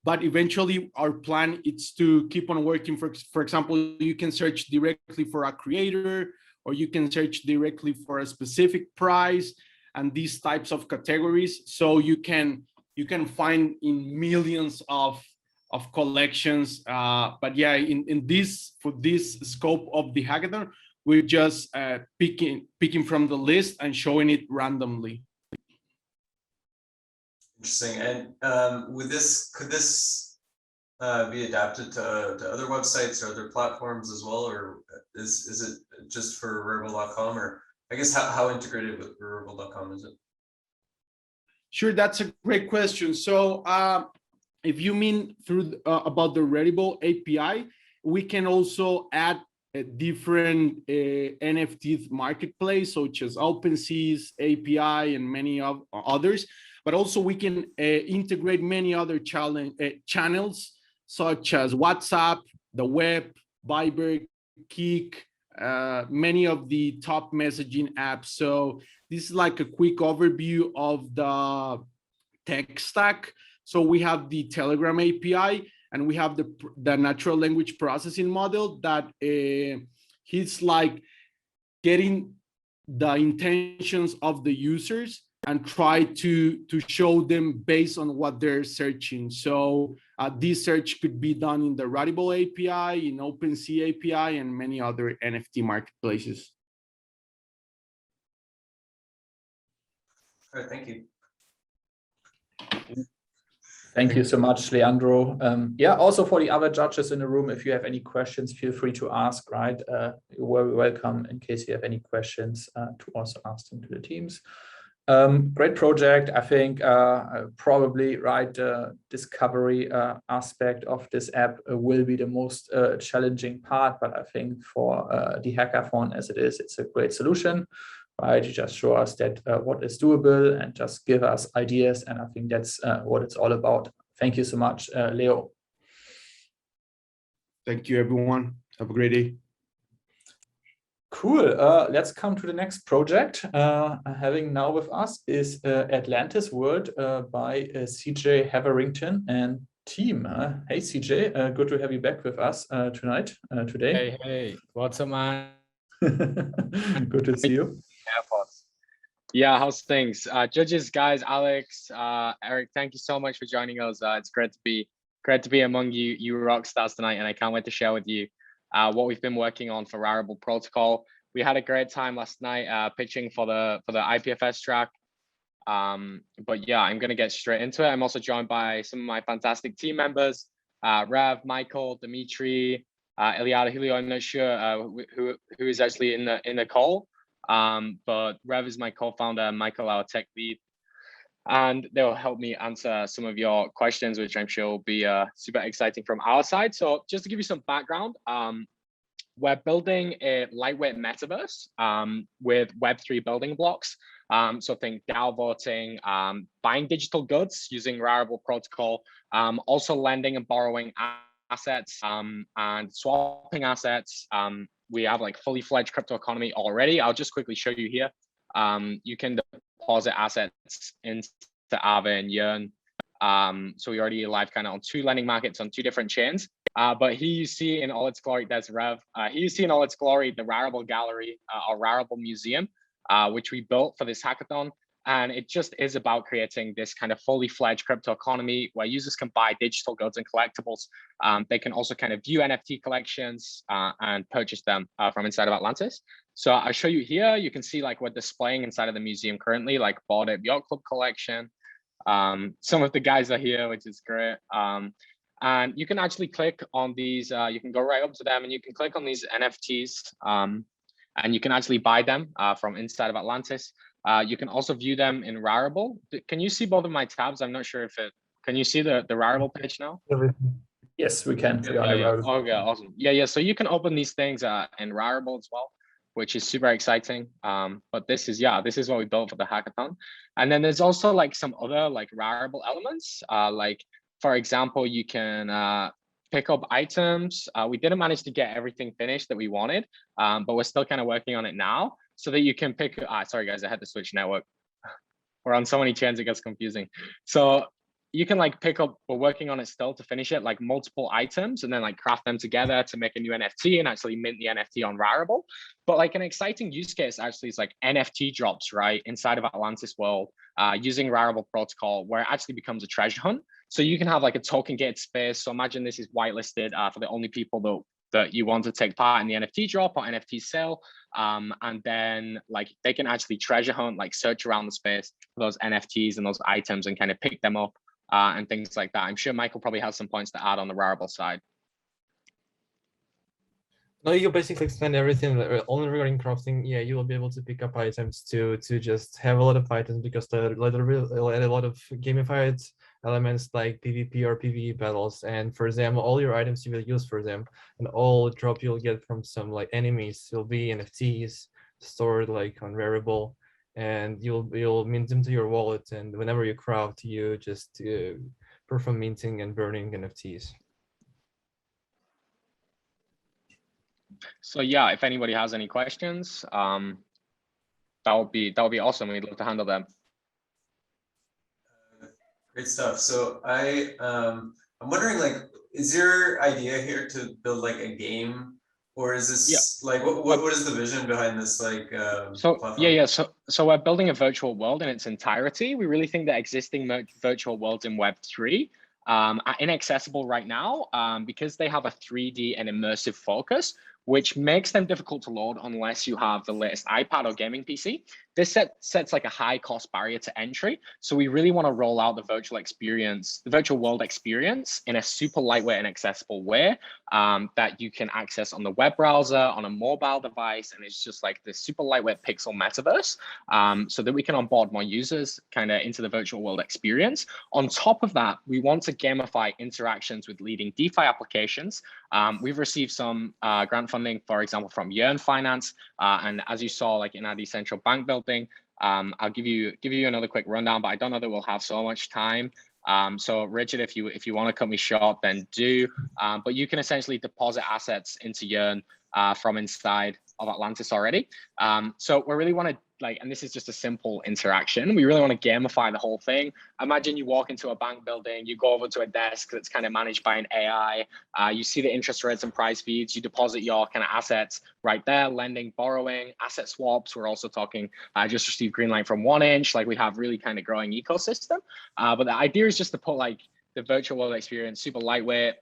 Speaker 15: But eventually, our plan is to keep on working. For example, you can search directly for a creator, or you can search directly for a specific price and these types of categories. So you can find in millions of collections. But yeah, for this scope of the hackathon, we're just picking from the list and showing it randomly.
Speaker 2: Interesting. And with this, could this be adapted to other websites or other platforms as well, or is it just for Rarible.com, or I guess how integrated with Rarible.com is it?
Speaker 15: Sure, that's a great question. So if you mean through about the Rarible API, we can also add a different NFT marketplace, such as OpenSea's API and many of others. But also we can integrate many other channels, such as WhatsApp, the web, Viber, Kik, many of the top messaging apps. So this is like a quick overview of the tech stack. So we have the Telegram API, and we have the natural language processing model that he's like getting the intentions of the users and try to show them based on what they're searching. So this search could be done in the Rarible API, in OpenSea API, and many other NFT marketplaces.
Speaker 2: All right, thank you.
Speaker 1: Thank you so much, Leandro. Yeah, also for the other judges in the room, if you have any questions, feel free to ask, right? You're very welcome in case you have any questions to also ask them to the teams. Great project. I think probably, right, discovery aspect of this app will be the most challenging part, but I think for the hackathon as it is, it's a great solution. Right, you just show us that what is doable and just give us ideas, and I think that's what it's all about. Thank you so much, Leo.
Speaker 15: Thank you, everyone. Have a great day.
Speaker 1: Cool. Let's come to the next project. Having now with us is Atlantis World by CJ Haverington and team. Hey, CJ, good to have you back with us today.
Speaker 10: Hey, what's up, man?
Speaker 1: Good to see you.
Speaker 10: Yeah, how's things? Judges, guys, Alex, Eric, thank you so much for joining us. It's great to be among you rock stars tonight, and I can't wait to share with you what we've been working on for Rarible protocol. We had a great time last night pitching for the IPFS track. But yeah, I'm gonna get straight into it. I'm also joined by some of my fantastic team members, Rev, Michael, Dimitri, Iliada, Julio. I'm not sure who is actually in the call. But Rev is my co-founder, Michael, our tech lead, and they'll help me answer some of your questions, which I'm sure will be super exciting from our side. So just to give you some background, we're building a lightweight metaverse with Web3 building blocks. So think DAO voting, buying digital goods using Rarible protocol, also lending and borrowing assets and swapping assets. We have like fully fledged crypto economy already. I'll just quickly show you here. You can deposit assets into Aave and Yearn. So we already live kind of on 2 lending markets on 2 different chains. But here you see in all its glory, there's Rev. Here you see in all its glory the Rarible Gallery or Rarible Museum, which we built for this hackathon. And it just is about creating this kind of fully fledged crypto economy where users can buy digital goods and collectibles. They can also kind of view NFT collections and purchase them from inside of Atlantis. So I'll show you here. You can see like we're displaying inside of the museum currently, like Bored Ape Yacht Club collection. Some of the guys are here, which is great. And you can actually click on these. You can go right up to them and you can click on these NFTs. And you can actually buy them from inside of Atlantis. You can also view them in Rarible. Can you see both of my tabs? I'm not sure if it, can you see the Rarible page now?
Speaker 1: Yes, we can.
Speaker 10: Yeah. Okay, awesome. Yeah. So you can open these things in Rarible as well, which is super exciting. But this is what we built for the hackathon. And then there's also like some other like Rarible elements. Like for example, you can pick up items. We didn't manage to get everything finished that we wanted, but we're still kind of working on it now so that you can pick, sorry guys, I had to switch network. We're on so many chains, it gets confusing. So you can like pick up, we're working on it still to finish it, like multiple items and then like craft them together to make a new NFT and actually mint the NFT on Rarible. But like an exciting use case actually is like NFT drops, right? Inside of Atlantis world using Rarible protocol where it actually becomes a treasure hunt. So you can have like a token gated space. So imagine this is whitelisted for the only people that you want to take part in the NFT drop or NFT sale. And then like they can actually treasure hunt, like search around the space for those NFTs and those items and kind of pick them up and things like that. I'm sure Michael probably has some points to add on the Rarible side.
Speaker 16: No, you basically explained everything. Only regarding crafting, yeah, you will be able to pick up items to just have a lot of items, because there are a lot of gamified elements like PvP or PvE battles. And for example, all your items you will use for them, and all drop you'll get from some like enemies will be NFTs stored like on Rarible, and you'll mint them to your wallet. And whenever you craft, you just perform minting and burning NFTs.
Speaker 10: So yeah, if anybody has any questions, that would be awesome. We'd love to handle them.
Speaker 2: Great stuff. So I'm wondering, like, is your idea here to build like a game, or is this like what is the vision behind this
Speaker 10: platform? So we're building a virtual world in its entirety. We really think that existing virtual worlds in Web3 are inaccessible right now because they have a 3D and immersive focus, which makes them difficult to load unless you have the latest iPad or gaming PC. This sets like a high cost barrier to entry. So we really want to roll out the virtual world experience in a super lightweight and accessible way that you can access on the web browser, on a mobile device. And it's just like this super lightweight pixel metaverse so that we can onboard more users kind of into the virtual world experience. On top of that, we want to gamify interactions with leading DeFi applications. We've received some grant funding, for example, from Yearn Finance. And as you saw, like in our decentral bank building, I'll give you another quick rundown, but I don't know that we'll have so much time. So Richard, if you want to cut me short, then do. But you can essentially deposit assets into Yearn from inside of Atlantis already. So we really want to and this is just a simple interaction. We really want to gamify the whole thing. Imagine you walk into a bank building, you go over to a desk that's kind of managed by an AI. You see the interest rates and price feeds. You deposit your kind of assets right there, lending, borrowing, asset swaps. We're also talking, just received green light from 1inch. Like we have really kind of growing ecosystem. But the idea is just to put like the virtual world experience super lightweight,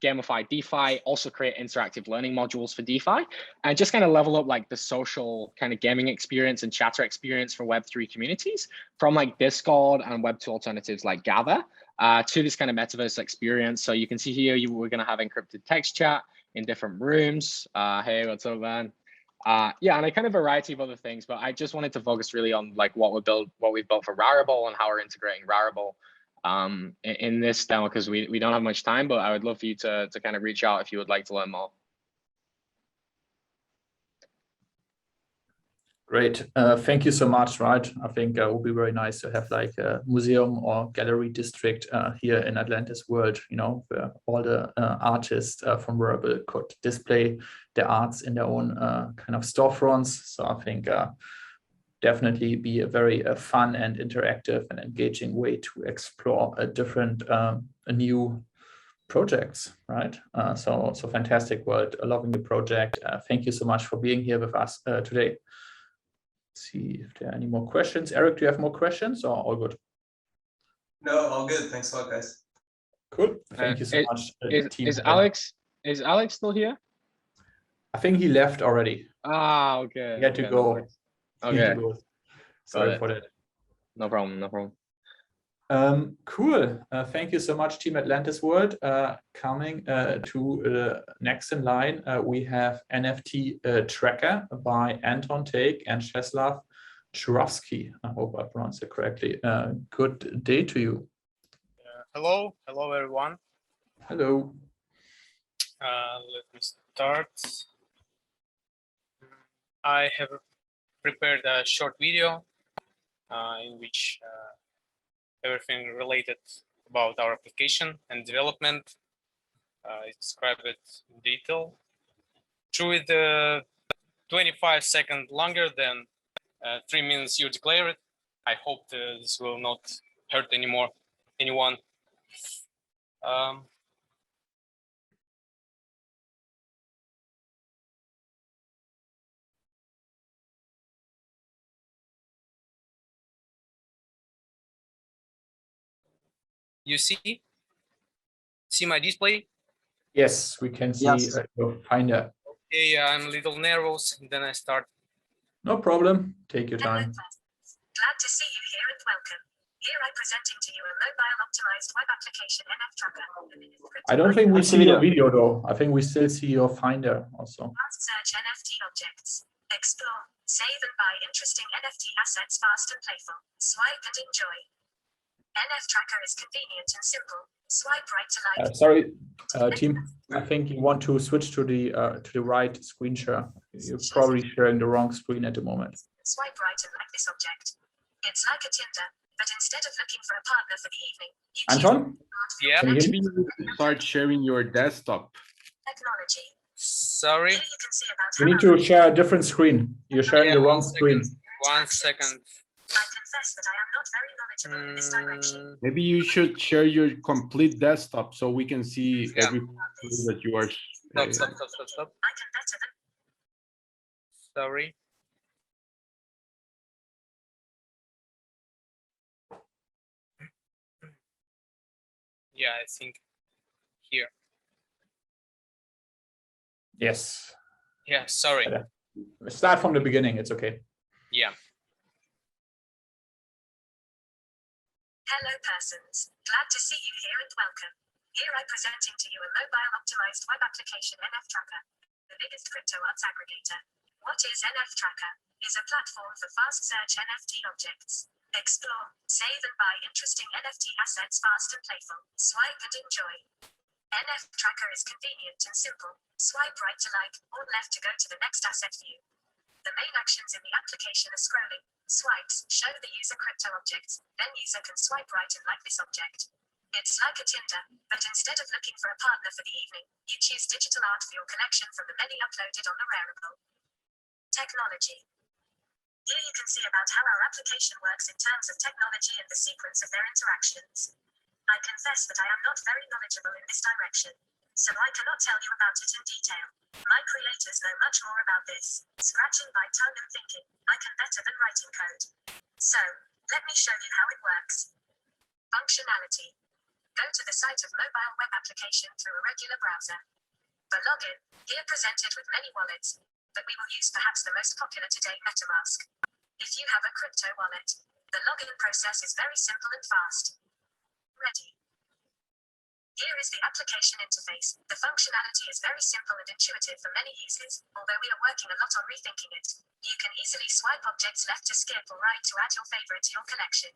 Speaker 10: gamify DeFi, also create interactive learning modules for DeFi, and just kind of level up like the social kind of gaming experience and chatter experience for Web3 communities from like Discord and Web2 alternatives like Gather to this kind of metaverse experience. So you can see here, we're going to have encrypted text chat in different rooms. Hey, what's up, man? Yeah, and a kind of variety of other things, but I just wanted to focus really on like what we've built for Rarible and how we're integrating Rarible in this demo, because we don't have much time, but I would love for you to kind of reach out if you would like to learn more.
Speaker 1: Great. Thank you so much, right? I think it would be very nice to have like a museum or gallery district here in Atlantis World, you know, where all the artists from Rarible could display their arts in their own kind of storefronts. So I think definitely be a very fun and interactive and engaging way to explore a different new projects, right? So fantastic world, loving the project. Thank you so much for being here with us today. Let's see if there are any more questions. Eric, do you have more questions or all good?
Speaker 2: No, all good. Thanks a lot, guys.
Speaker 1: Cool. Thank you so much.
Speaker 10: Is Alex still here?
Speaker 1: I think he left already.
Speaker 10: Ah, okay.
Speaker 1: He had to go.
Speaker 10: Okay.
Speaker 1: Sorry for that.
Speaker 10: No problem.
Speaker 1: Cool. Thank you so much, Team Atlantis World. Coming to the next in line, we have NFT Tracker by Anton Take and Czeslaw Churovsky. I hope I pronounced it correctly. Good day to you.
Speaker 17: Hello everyone.
Speaker 1: Hello.
Speaker 17: Let me start. I have prepared a short video in which everything related about our application and development. I describe it in detail. True, with 25 seconds longer than 3 minutes you declare it. I hope this will not hurt anyone. You see my display?
Speaker 1: Yes, we can see your finder.
Speaker 17: Okay, I'm a little nervous. Then I start.
Speaker 1: No problem. Take your time.
Speaker 18: Glad to see you here and welcome. Here I'm presenting to you a mobile optimized web application NF tracker.
Speaker 1: I don't think we
Speaker 16: I see
Speaker 1: see your
Speaker 16: video.
Speaker 1: video though. I think we still see your Finder also.
Speaker 18: Fast search NFT objects. Explore, save and buy interesting NFT assets fast and playful. Swipe and enjoy. NF tracker is convenient and simple. Swipe right to like.
Speaker 1: Sorry, team. I think you want to switch to the right screen share. You're probably sharing the wrong screen at the moment.
Speaker 18: Swipe right and like this object. It's like a Tinder, but instead of looking for a partner for the evening, you
Speaker 1: Anton?
Speaker 10: Yeah.
Speaker 1: Can you hear me?
Speaker 15: Maybe start sharing your desktop.
Speaker 18: technology.
Speaker 10: Sorry.
Speaker 18: Here you can see about
Speaker 1: You need to share a different screen. You're sharing the wrong screen.
Speaker 10: 1 second.
Speaker 18: I confess that I am not very knowledgeable in this direction.
Speaker 15: Maybe you should share your complete desktop so we can see
Speaker 10: Yeah.
Speaker 15: everything that you are.
Speaker 10: Stop.
Speaker 18: I can better than
Speaker 10: Sorry. Yeah, I think here.
Speaker 1: Yes.
Speaker 10: Yeah, sorry.
Speaker 1: Start from the beginning. It's okay.
Speaker 10: Yeah.
Speaker 18: hello persons. Glad to see you here and welcome. Here I'm presenting to you a mobile optimized web application NF Tracker, the biggest crypto arts aggregator. What is NF Tracker? Is a platform for fast search NFT objects. Explore, save and buy interesting NFT assets fast and playful. Swipe and enjoy. NF Tracker is convenient and simple. Swipe right to like, or left to go to the next asset view. The main actions in the application are scrolling. Swipes show the user crypto objects, then user can swipe right and like this object. It's like a Tinder, but instead of looking for a partner for the evening, you choose digital art for your collection from the many uploaded on the Rarible. Technology. Here you can see about how our application works in terms of technology and the sequence of their interactions. I confess that I am not very knowledgeable in this direction, so I cannot tell you about it in detail. My creators know much more about this. Scratching by tongue and thinking, I can better than writing code. So, let me show you how it works. Functionality. Go to the site of mobile web application through a regular browser. For login, here presented with many wallets, but we will use perhaps the most popular today, MetaMask. If you have a crypto wallet, the login process is very simple and fast. Ready. Here is the application interface. The functionality is very simple and intuitive for many users, although we are working a lot on rethinking it. You can easily swipe objects left to skip or right to add your favorite to your collection.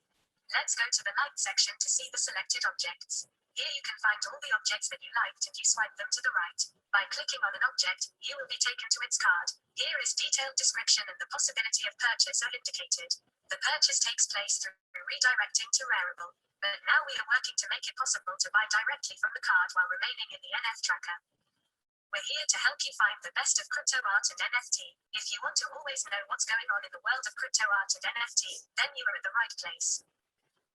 Speaker 18: Let's go to the like section to see the selected objects. Here you can find all the objects that you liked and you swipe them to the right. By clicking on an object, you will be taken to its card. Here is detailed description and the possibility of purchase are indicated. The purchase takes place through redirecting to Rarible. But now we are working to make it possible to buy directly from the card while remaining in the NF Tracker. We're here to help you find the best of crypto art and NFT. If you want to always know what's going on in the world of crypto art and NFT, then you are at the right place.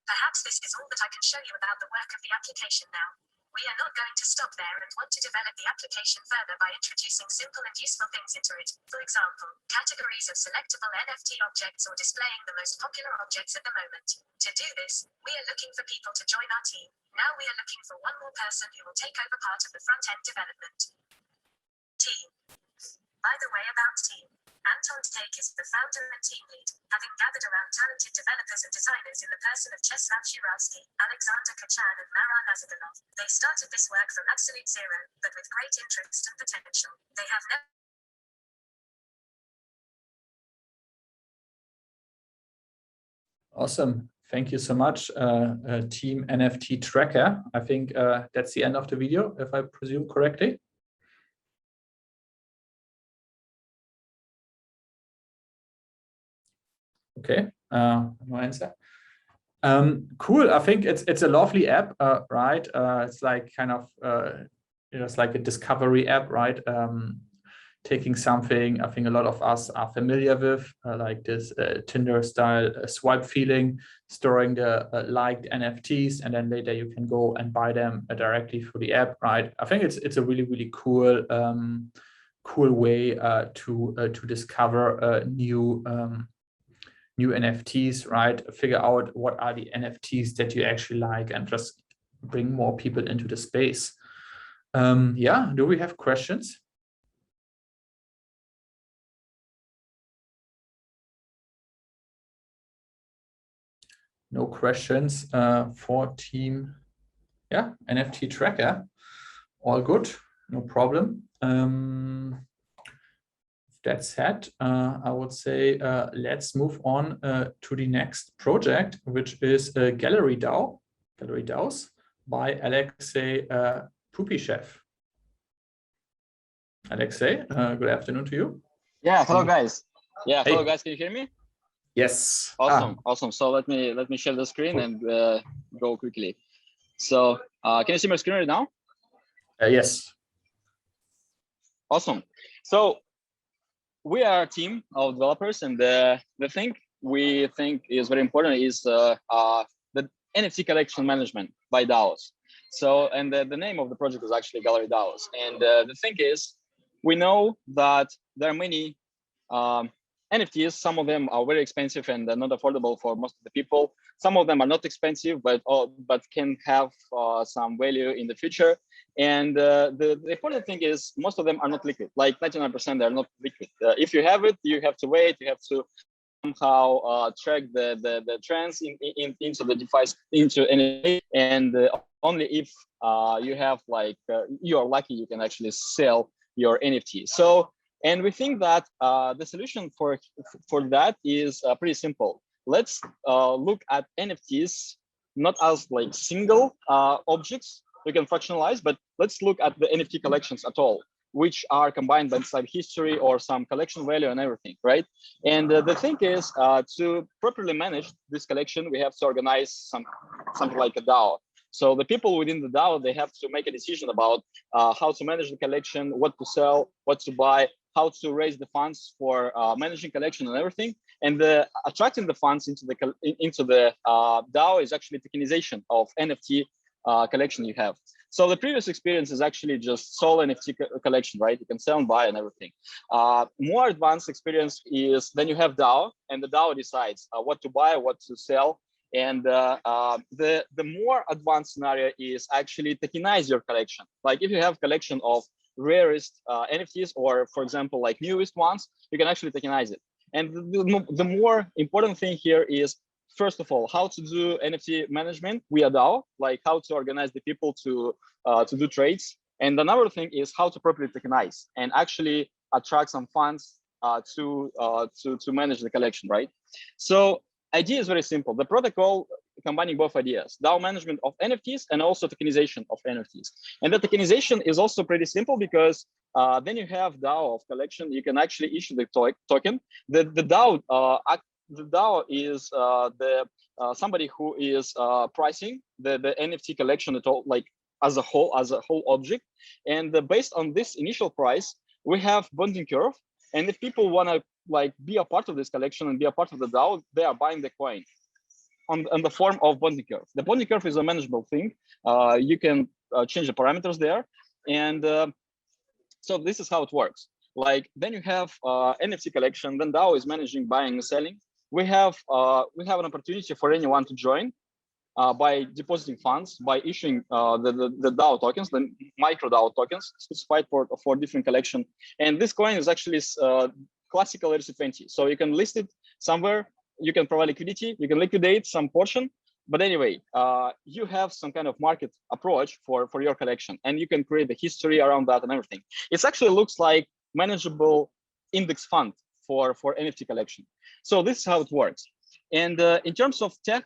Speaker 18: Perhaps this is all that I can show you about the work of the application now. We are not going to stop there and want to develop the application further by introducing simple and useful things into it. For example, categories of selectable NFT objects or displaying the most popular objects at the moment. To do this, we are looking for people to join our team. Now we are looking for one more person who will take over part of the front-end development. Team. By the way about team, Anton Take is the founder and team lead, having gathered around talented developers and designers in the person of Czeslaw Shurawski, Alexander Kachan and Maran Azadilov. They started this work from absolute zero, but with great interest and potential. They have never
Speaker 1: Awesome. Thank you so much, Team NFT Tracker. I think that's the end of the video, if I presume correctly. Okay, no answer. Cool. I think it's a lovely app, right? It's like kind of it's like a discovery app, right? Taking something I think a lot of us are familiar with, like this Tinder style swipe feeling, storing the liked NFTs, and then later you can go and buy them directly through the app, right? I think it's a really cool cool way to discover new NFTs, right? Figure out what are the NFTs that you actually like and just bring more people into the space. Yeah, do we have questions? no questions for team, yeah, NFT tracker. All good, no problem. That said, I would say let's move on to the next project, which is Gallery DAOs by Alexei Pupyshev. Alexei, good afternoon to you.
Speaker 19: Yeah, hello guys. Yeah,
Speaker 1: Hey.
Speaker 19: hello guys. Can you hear me?
Speaker 1: Yes.
Speaker 19: Awesome, awesome. So let me share the screen and go quickly. So can you see my screen right now?
Speaker 1: Yes.
Speaker 19: Awesome. So we are a team of developers, and the thing we think is very important is the NFT collection management by DAOs. So, and the name of the project is actually Gallery DAOs. And the thing is, we know that there are many NFTs. Some of them are very expensive and not affordable for most of the people. Some of them are not expensive, but can have some value in the future. And the important thing is most of them are not liquid. Like 99%, they're not liquid. If you have it, you have to wait. You have to somehow track the trends into the device, into NFT. And only if you have you are lucky, you can actually sell your NFT. So, and we think that the solution for that is pretty simple. Let's look at NFTs not as like single objects you can fractionalize, but let's look at the NFT collections at all, which are combined by some history or some collection value and everything, right? And the thing is, to properly manage this collection, we have to organize something like a DAO. So the people within the DAO, they have to make a decision about how to manage the collection, what to sell, what to buy, how to raise the funds for managing collection and everything. And attracting the funds into the DAO is actually tokenization of NFT collection you have. So the previous experience is actually just sole NFT collection, right? You can sell and buy and everything. More advanced experience is then you have DAO, and the DAO decides what to buy, what to sell. And the more advanced scenario is actually tokenize your collection. Like if you have collection of rarest NFTs, or for example, like newest ones, you can actually tokenize it. And the more important thing here is, first of all, how to do NFT management via DAO, like how to organize the people to do trades. And another thing is how to properly tokenize and actually attract some funds to manage the collection, right? So idea is very simple. The protocol combining both ideas, DAO management of NFTs and also tokenization of NFTs. And the tokenization is also pretty simple because then you have DAO of collection. You can actually issue the token. The DAO is somebody who is pricing the NFT collection at all, like as a whole object. And based on this initial price, we have bonding curve. And if people want to like be a part of this collection and be a part of the DAO, they are buying the coin on the form of bonding curve. The bonding curve is a manageable thing. You can change the parameters there. And so this is how it works. Like then you have NFT collection, then DAO is managing buying and selling. We have an opportunity for anyone to join by depositing funds, by issuing the DAO tokens, the micro DAO tokens specified for different collection. And this coin is actually classical ERC20. So you can list it somewhere, you can provide liquidity, you can liquidate some portion. But anyway, you have some kind of market approach for your collection, and you can create the history around that and everything. It actually looks like manageable index fund for NFT collection. So this is how it works. And in terms of tech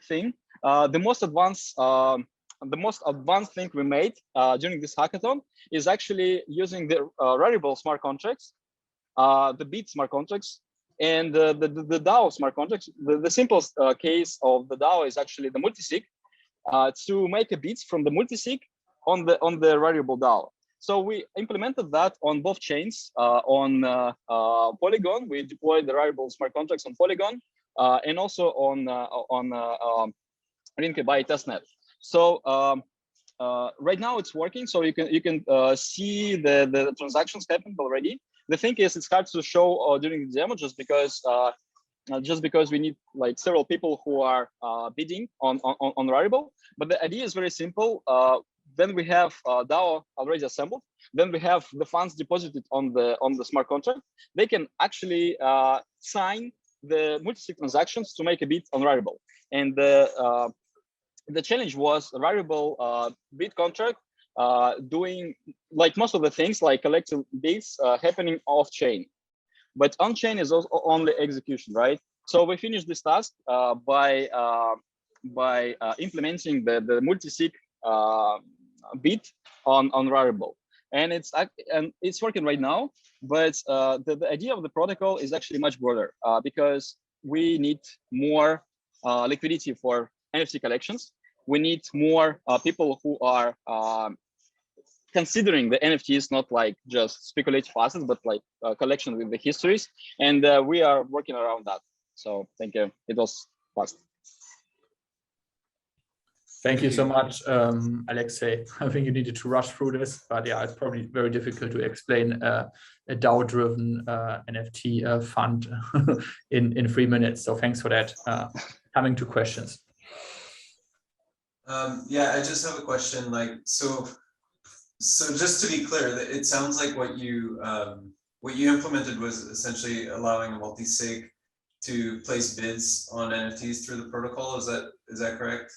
Speaker 19: thing, the most advanced thing we made during this hackathon is actually using the Rarible smart contracts, the Beat smart contracts, and the DAO smart contracts. The simplest case of the DAO is actually the multisig, to make a beats from the multisig on the Rarible DAO. So we implemented that on both chains. On Polygon, we deployed the Rarible smart contracts on Polygon, and also on Rinke testnet. So right now it's working. So you can see the transactions happened already. The thing is, it's hard to show during the demo just because we need like several people who are bidding on Rarible. But the idea is very simple. Then we have DAO already assembled. Then we have the funds deposited on the smart contract. They can actually sign the multi-sig transactions to make a bid on Rarible. And the challenge was Rarible bid contract doing like most of the things like collecting bids happening off chain, but on chain is also only execution, right? So we finished this task by implementing the multi-sig bid on Rarible, and it's working right now. But the idea of the protocol is actually much broader because we need more liquidity for NFT collections. We need more people who are considering the NFTs not like just speculative assets, but like collection with the histories. And we are working around that. So thank you. It was fast.
Speaker 1: Thank you so much, Alexei. I think you needed to rush through this, but yeah, it's probably very difficult to explain a DAO-driven NFT fund in 3 minutes. So thanks for that. Coming to questions.
Speaker 2: Yeah, I just have a question. Like, so just to be clear, it sounds like what you implemented was essentially allowing a multi-sig to place bids on NFTs through the protocol. Is that correct?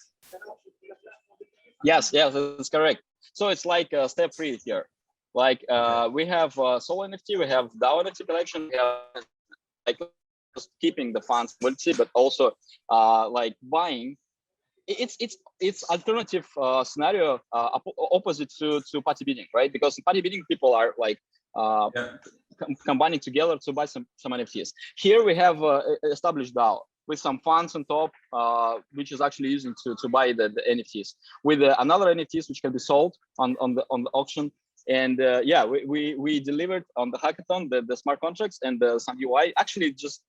Speaker 19: Yes, that's correct. So it's like step 3 here. Like we have solo NFT, we have DAO NFT collection, we have like just keeping the funds multi, but also like buying. It's alternative scenario opposite to party bidding, right? Because in party bidding, people are like combining together to buy some NFTs. Here we have established DAO with some funds on top, which is actually using to buy the NFTs with another NFTs which can be sold on the auction. And yeah, we delivered on the hackathon the smart contracts and some UI, actually just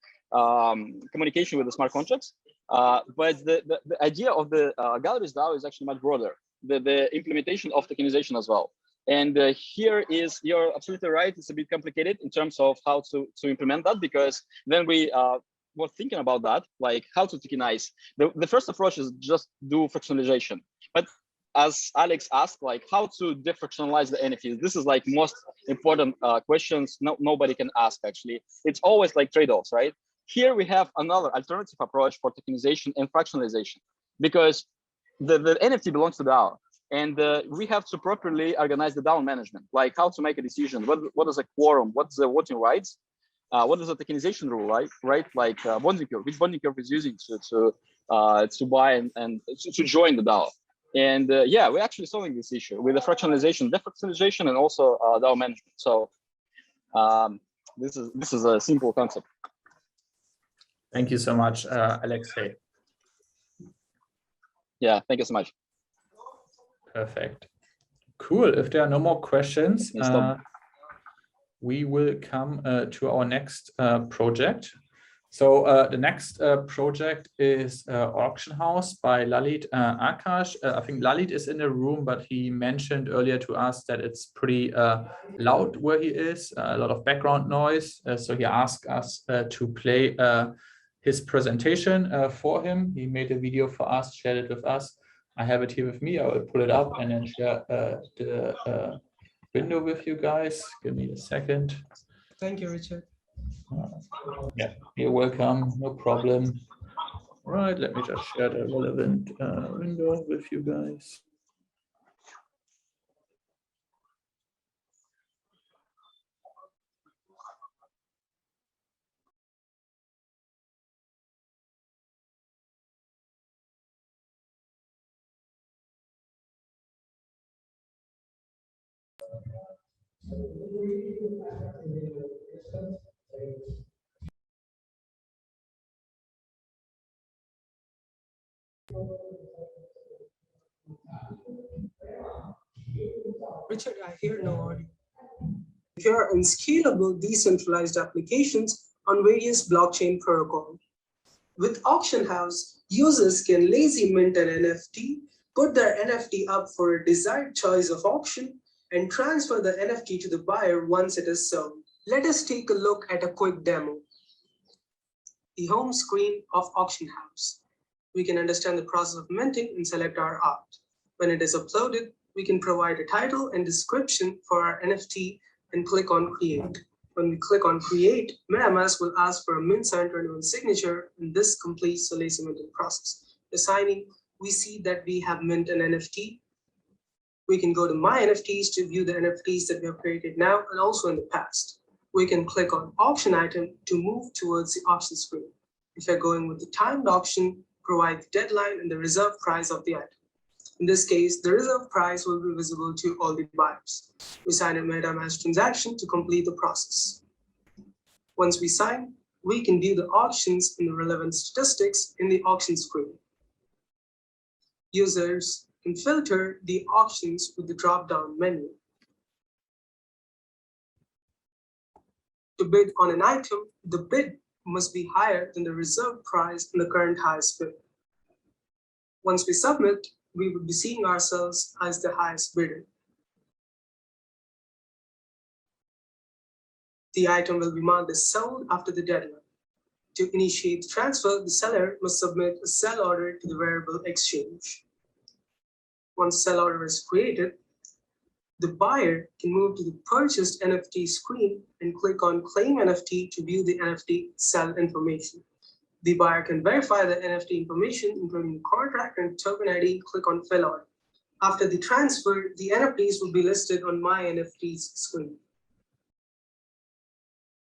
Speaker 19: communication with the smart contracts. But the idea of the galleries DAO is actually much broader. The implementation of tokenization as well. And here is, you're absolutely right, it's a bit complicated in terms of how to implement that, because then we were thinking about that, like how to tokenize. The first approach is just do fractionalization. But as Alex asked, like how to defractionalize the NFTs. This is like most important questions nobody can ask actually. It's always like trade-offs, right? Here we have another alternative approach for tokenization and fractionalization, because the NFT belongs to DAO, and we have to properly organize the DAO management, like how to make a decision, what is a quorum, what's the voting rights, what is the tokenization rule, right? Like bonding curve, which bonding curve is using to buy and to join the DAO. And yeah, we're actually solving this issue with the fractionalization, defractionalization, and also DAO management. So this is a simple concept.
Speaker 1: Thank you so much, Alexei.
Speaker 19: Yeah, thank you so much.
Speaker 1: Perfect. Cool. If there are no more questions, we will come to our next project. So the next project is Auction House by Lalit Akash. I think Lalit is in the room, but he mentioned earlier to us that it's pretty loud where he is, a lot of background noise. So he asked us to play his presentation for him. He made a video for us, shared it with us. I have it here with me. I will pull it up and then share the window with you guys. Give me a second.
Speaker 20: Thank you, Richard.
Speaker 1: Yeah, you're welcome. No problem. All right, let me just share the relevant window with you guys.
Speaker 20: Richard, I hear no audio. Secure and scalable decentralized applications on various blockchain protocols. With Auction House, users can lazy mint an NFT, put their NFT up for a desired choice of auction, and transfer the NFT to the buyer once it is sold. Let us take a look at a quick demo. The home screen of Auction House. We can understand the process of minting and select our art. When it is uploaded, we can provide a title and description for our NFT and click on Create. When we click on Create, MetaMask will ask for a Mint Sign 21 signature, and this completes the lazy minting process. assigning, we see that we have mint an NFT. We can go to My NFTs to view the NFTs that we have created now and also in the past. We can click on auction item to move towards the auction screen. If you're going with the timed auction, provide the deadline and the reserve price of the item. In this case, the reserve price will be visible to all the buyers. We sign a MetaMask transaction to complete the process. Once we sign, we can view the auctions and the relevant statistics in the auction screen. Users can filter the auctions with the drop-down menu. To bid on an item, the bid must be higher than the reserve price and the current highest bid. Once we submit, we would be seeing ourselves as the highest bidder. The item will be marked as sold after the deadline. To initiate the transfer, the seller must submit a sell order to the Rarible exchange. Once sell order is created, the buyer can move to the purchased NFT screen and click on Claim NFT to view the NFT sell information. The buyer can verify the NFT information, including contract and token ID, click on Fill Order. After the transfer, the NFTs will be listed on My NFTs screen.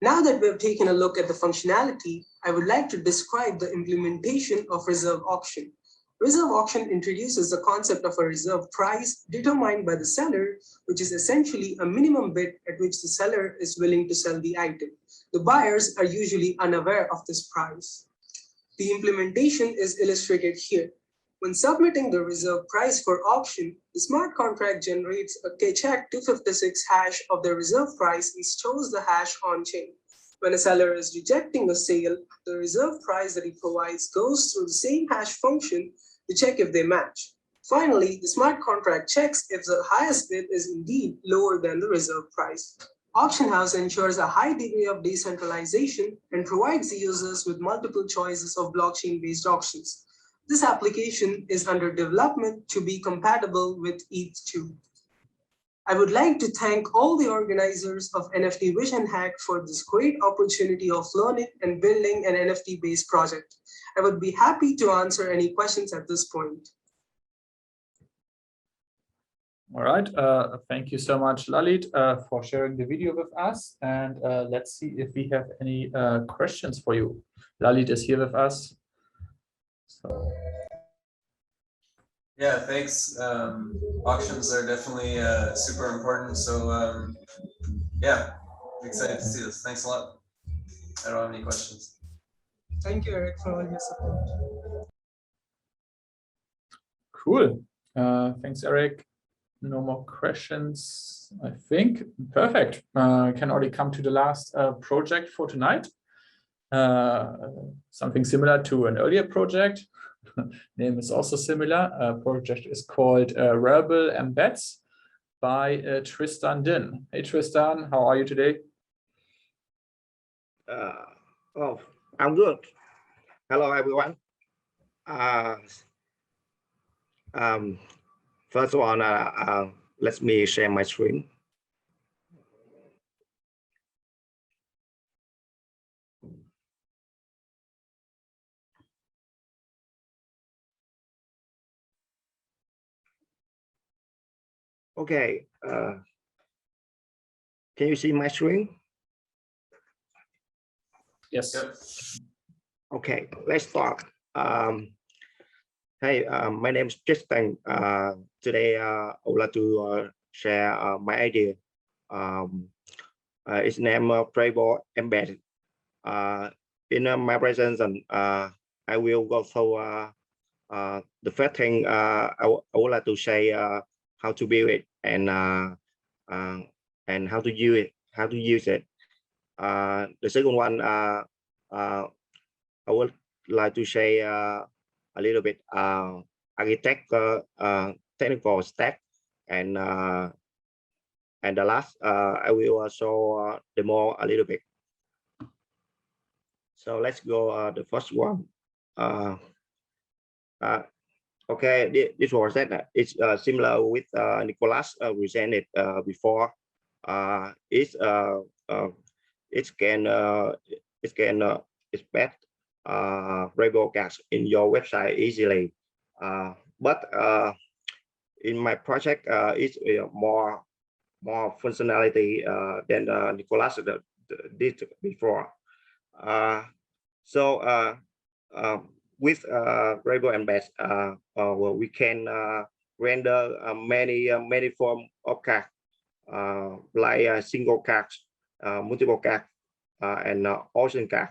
Speaker 20: Now that we have taken a look at the functionality, I would like to describe the implementation of reserve auction. Reserve auction introduces the concept of a reserve price determined by the seller, which is essentially a minimum bid at which the seller is willing to sell the item. The buyers are usually unaware of this price. The implementation is illustrated here. When submitting the reserve price for auction, the smart contract generates a check 256 hash of the reserve price and stores the hash on chain. When a seller is rejecting a sale, the reserve price that he provides goes through the same hash function to check if they match. Finally, the smart contract checks if the highest bid is indeed lower than the reserve price. Auction House ensures a high degree of decentralization and provides the users with multiple choices of blockchain-based auctions. This application is under development to be compatible with ETH2. I would like to thank all the organizers of NFT Vision Hack for this great opportunity of learning and building an NFT-based project. I would be happy to answer any questions at this point.
Speaker 1: All right, thank you so much, Lalit, for sharing the video with us. And let's see if we have any questions for you. Lalit is here with us. So.
Speaker 2: Yeah, thanks. Auctions are definitely super important. So yeah, excited to see this. Thanks a lot. I don't have any questions.
Speaker 20: Thank you, Eric, for all your support.
Speaker 1: Cool. Thanks, Eric. No more questions, I think. Perfect. Can already come to the last project for tonight. Something similar to an earlier project. Name is also similar. Project is called Rarible Embeds by Tristan Din. Hey Tristan, how are you today?
Speaker 21: Oh, I'm good. Hello everyone. First of all, let me share my screen. Okay. Can you see my screen?
Speaker 1: Yes.
Speaker 21: Okay, let's start. Hey, my name is Tristan. Today, I would like to share my idea. It's named Rarible Embed. In my presentation, I will go through the first thing I would like to say how to build it and how to use it. The second one, I would like to say a little bit technical stack, and the last I will show demo a little bit. So let's go the first one. Okay, this was that. It's similar with Nicholas presented before. It can expect Rarible cards in your website easily. But in my project, it's more functionality than Nicholas did before. So with Rarible embed, well, we can render many form of card, like single cards, multiple cards, and ocean card.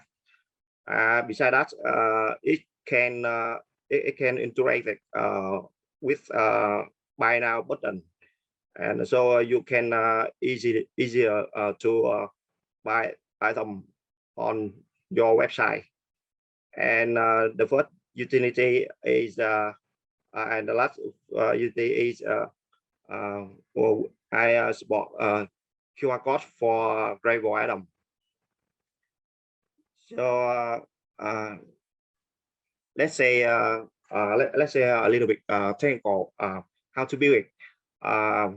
Speaker 21: Besides that, it can interact with buy now button, and so you can easier to buy item on your website. And the first utility is and the last utility is well, I support QR code for Rarible item. So let's say let's say a little bit technical how to build it. I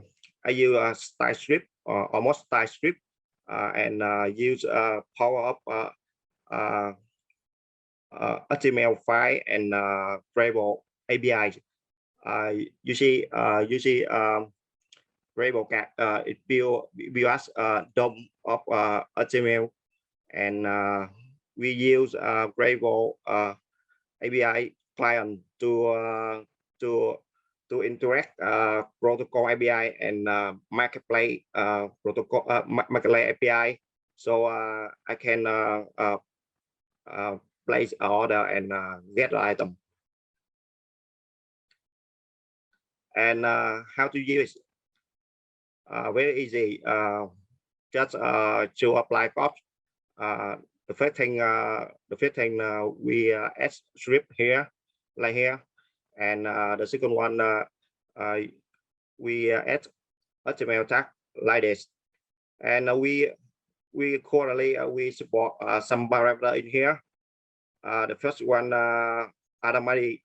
Speaker 21: use style script or almost style script and use power up HTML file and Rarible API. You see Rarible it build us DOM of HTML, and we use Rarible API client to interact protocol API and marketplace protocol marketplace API. So I can place an order and get the item. And how to use very easy. Just to apply cost. The first thing we add script here, like here, and the second one we add HTML tag like this, and we currently we support some parameter in here. The first one item ID,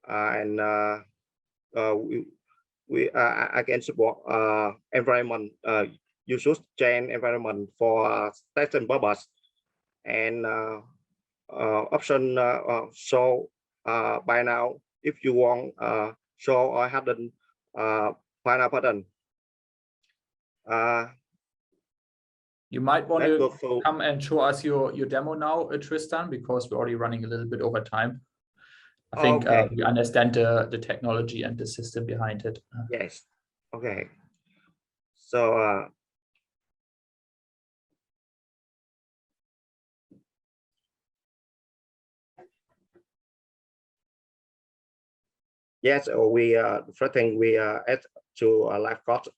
Speaker 21: and I can support environment usage chain environment for testing purpose, and option show by now if you want show or hidden by now button.
Speaker 1: You might want to come and show us your demo now, Tristan, because we're already running a little bit over time. I think we understand the technology and the system behind it.
Speaker 21: Yes. Okay. So yes, we first thing we add to live code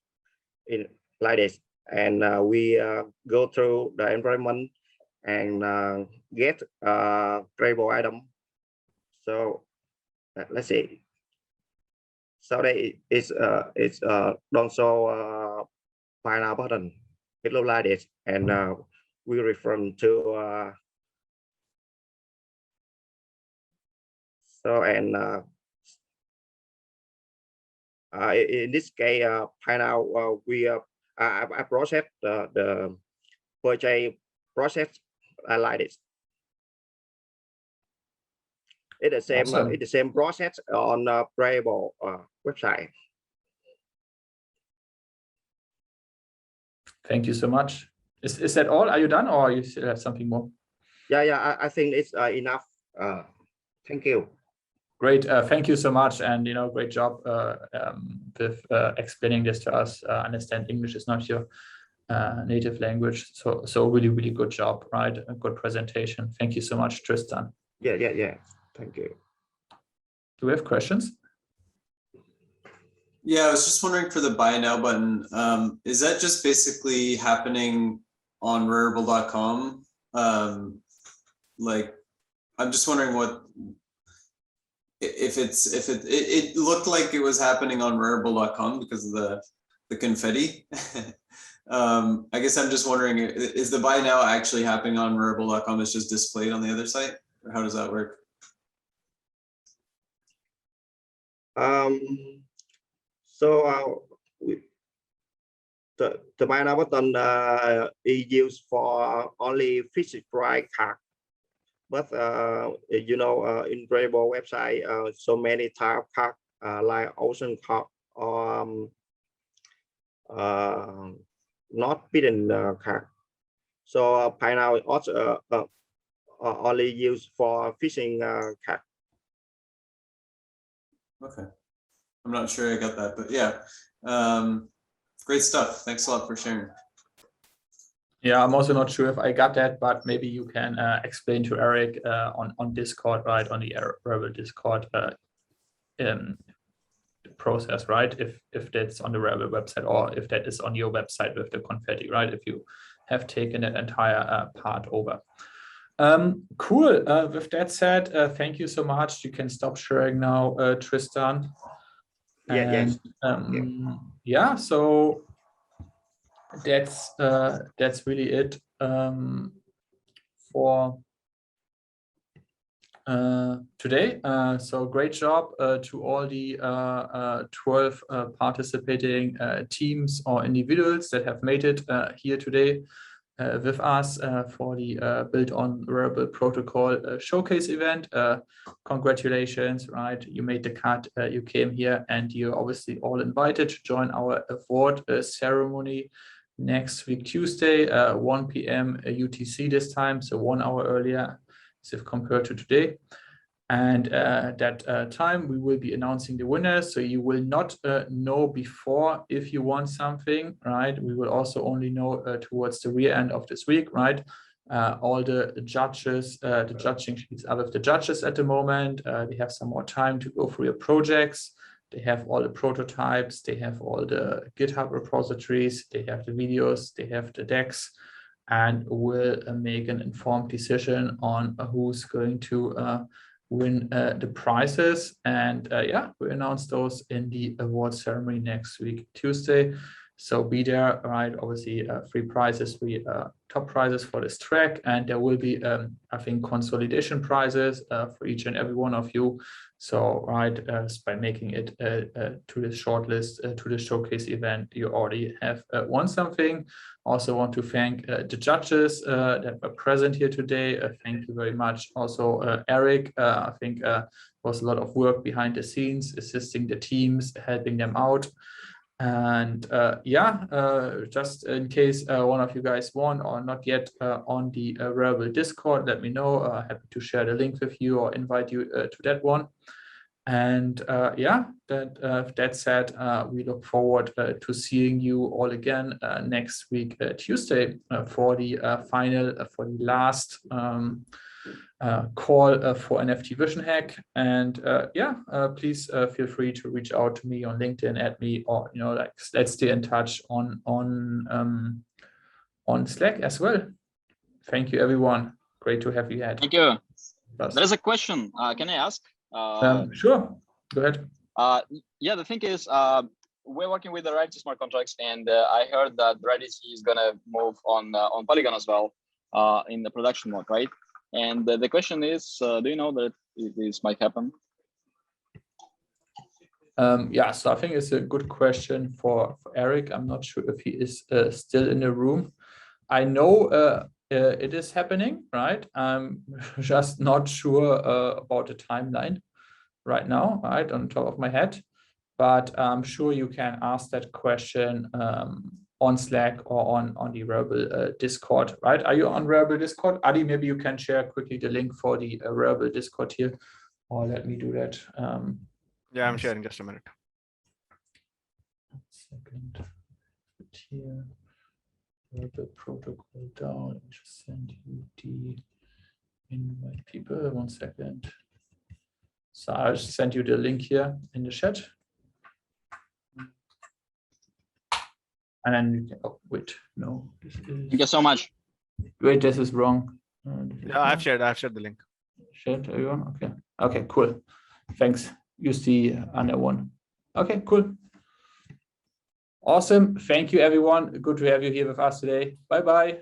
Speaker 21: in like this, and we go through the environment and get Rarible item. So let's see. So that it's don't show buy now button. It looks like this, and we refer to so, and in this case, by now we I process the purchase process like this. It's the same.
Speaker 1: Awesome.
Speaker 21: It's the same process on Rarible website.
Speaker 1: Thank you so much. Is that all? Are you done, or you still have something more?
Speaker 21: Yeah. I think it's enough. Thank you.
Speaker 1: Great. Thank you so much, and great job with explaining this to us. Understand English is not your native language, so really good job, right? A good presentation. Thank you so much, Tristan.
Speaker 21: Yeah. Thank you.
Speaker 1: Do we have questions?
Speaker 2: Yeah, I was just wondering for the buy now button, is that just basically happening on Rarible.com? Like, I'm just wondering what if it looked like it was happening on Rarible.com because of the confetti. I guess I'm just wondering, is the buy now actually happening on Rarible.com? It's just displayed on the other site, or how does that work?
Speaker 21: So the buy now button is used for only physical price card. but you know, in Rarible website, so many type of card like ocean card or not bidden card. So by now also only used for fishing card.
Speaker 2: Okay, I'm not sure I got that, but yeah, great stuff. Thanks a lot for sharing.
Speaker 1: Yeah, I'm also not sure if I got that, but maybe you can explain to Eric on Discord, right, on the Rarible Discord process, right? If that's on the Rarible website or if that is on your website with the confetti, right? If you have taken that entire part over. Cool. With that said, thank you so much. You can stop sharing now, Tristan. And, yeah, so that's really it for today. So great job to all the 12 participating teams or individuals that have made it here today with us for the Build on Rarible Protocol showcase event. Congratulations, right? You made the cut, you came here, and you're obviously all invited to join our award ceremony next week, Tuesday, 1 p.m. UTC this time, so 1 hour earlier if compared to today. And that time we will be announcing the winners, so you will not know before if you won something, right? We will also only know towards the rear end of this week, right? All the judges, the judging sheets are with the judges at the moment. They have some more time to go through your projects. They have all the prototypes, they have all the GitHub repositories, they have the videos, they have the decks, and will make an informed decision on who's going to win the prizes. And yeah, we announce those in the award ceremony next week, Tuesday. So be there, right? Obviously, 3 prizes, 3 top prizes for this track, and there will be, I think, consolidation prizes for each and every one of you. So, right, by making it to the shortlist, to the showcase event, you already have won something. Also want to thank the judges that were present here today. Thank you very much. Also, Eric, I think was a lot of work behind the scenes, assisting the teams, helping them out. And yeah, just in case one of you guys won or not yet on the Rarible Discord, let me know. Happy to share the link with you or invite you to that one. And yeah, that said, we look forward to seeing you all again next week, Tuesday, for the for the last call for NFT Vision Hack. And yeah, please feel free to reach out to me on LinkedIn, at me, or like let's stay in touch on Slack as well. Thank you, everyone. Great to have you here.
Speaker 19: Thank you. There is a question. Can I ask?
Speaker 1: Sure. Go ahead.
Speaker 19: Yeah, the thing is, we're working with the Redis smart contracts, and I heard that Redis is gonna move on Polygon as well in the production mode, right? And the question is, do you know that this might happen?
Speaker 1: Yeah, so I think it's a good question for Eric. I'm not sure if he is still in the room. I know it is happening, right? I'm just not sure about the timeline right now, right, on top of my head. But I'm sure you can ask that question on Slack or on the Rarible Discord, right? Are you on Rarible Discord? Adi, maybe you can share quickly the link for the Rarible Discord here, or let me do that.
Speaker 3: Yeah, I'm sharing, just a minute.
Speaker 1: 1 second. Here, Rarible protocol down. Just send you the invite people. 1 second. So I'll just send you the link here in the chat. And then you can, oh, wait, no. This is,
Speaker 19: thank you so much.
Speaker 1: Wait, this is wrong.
Speaker 3: Yeah, I've shared the link.
Speaker 1: Shared, everyone? Okay. Okay, cool. Thanks. Use the other one. Okay, cool. Awesome. Thank you, everyone. Good to have you here with us today. Bye-bye.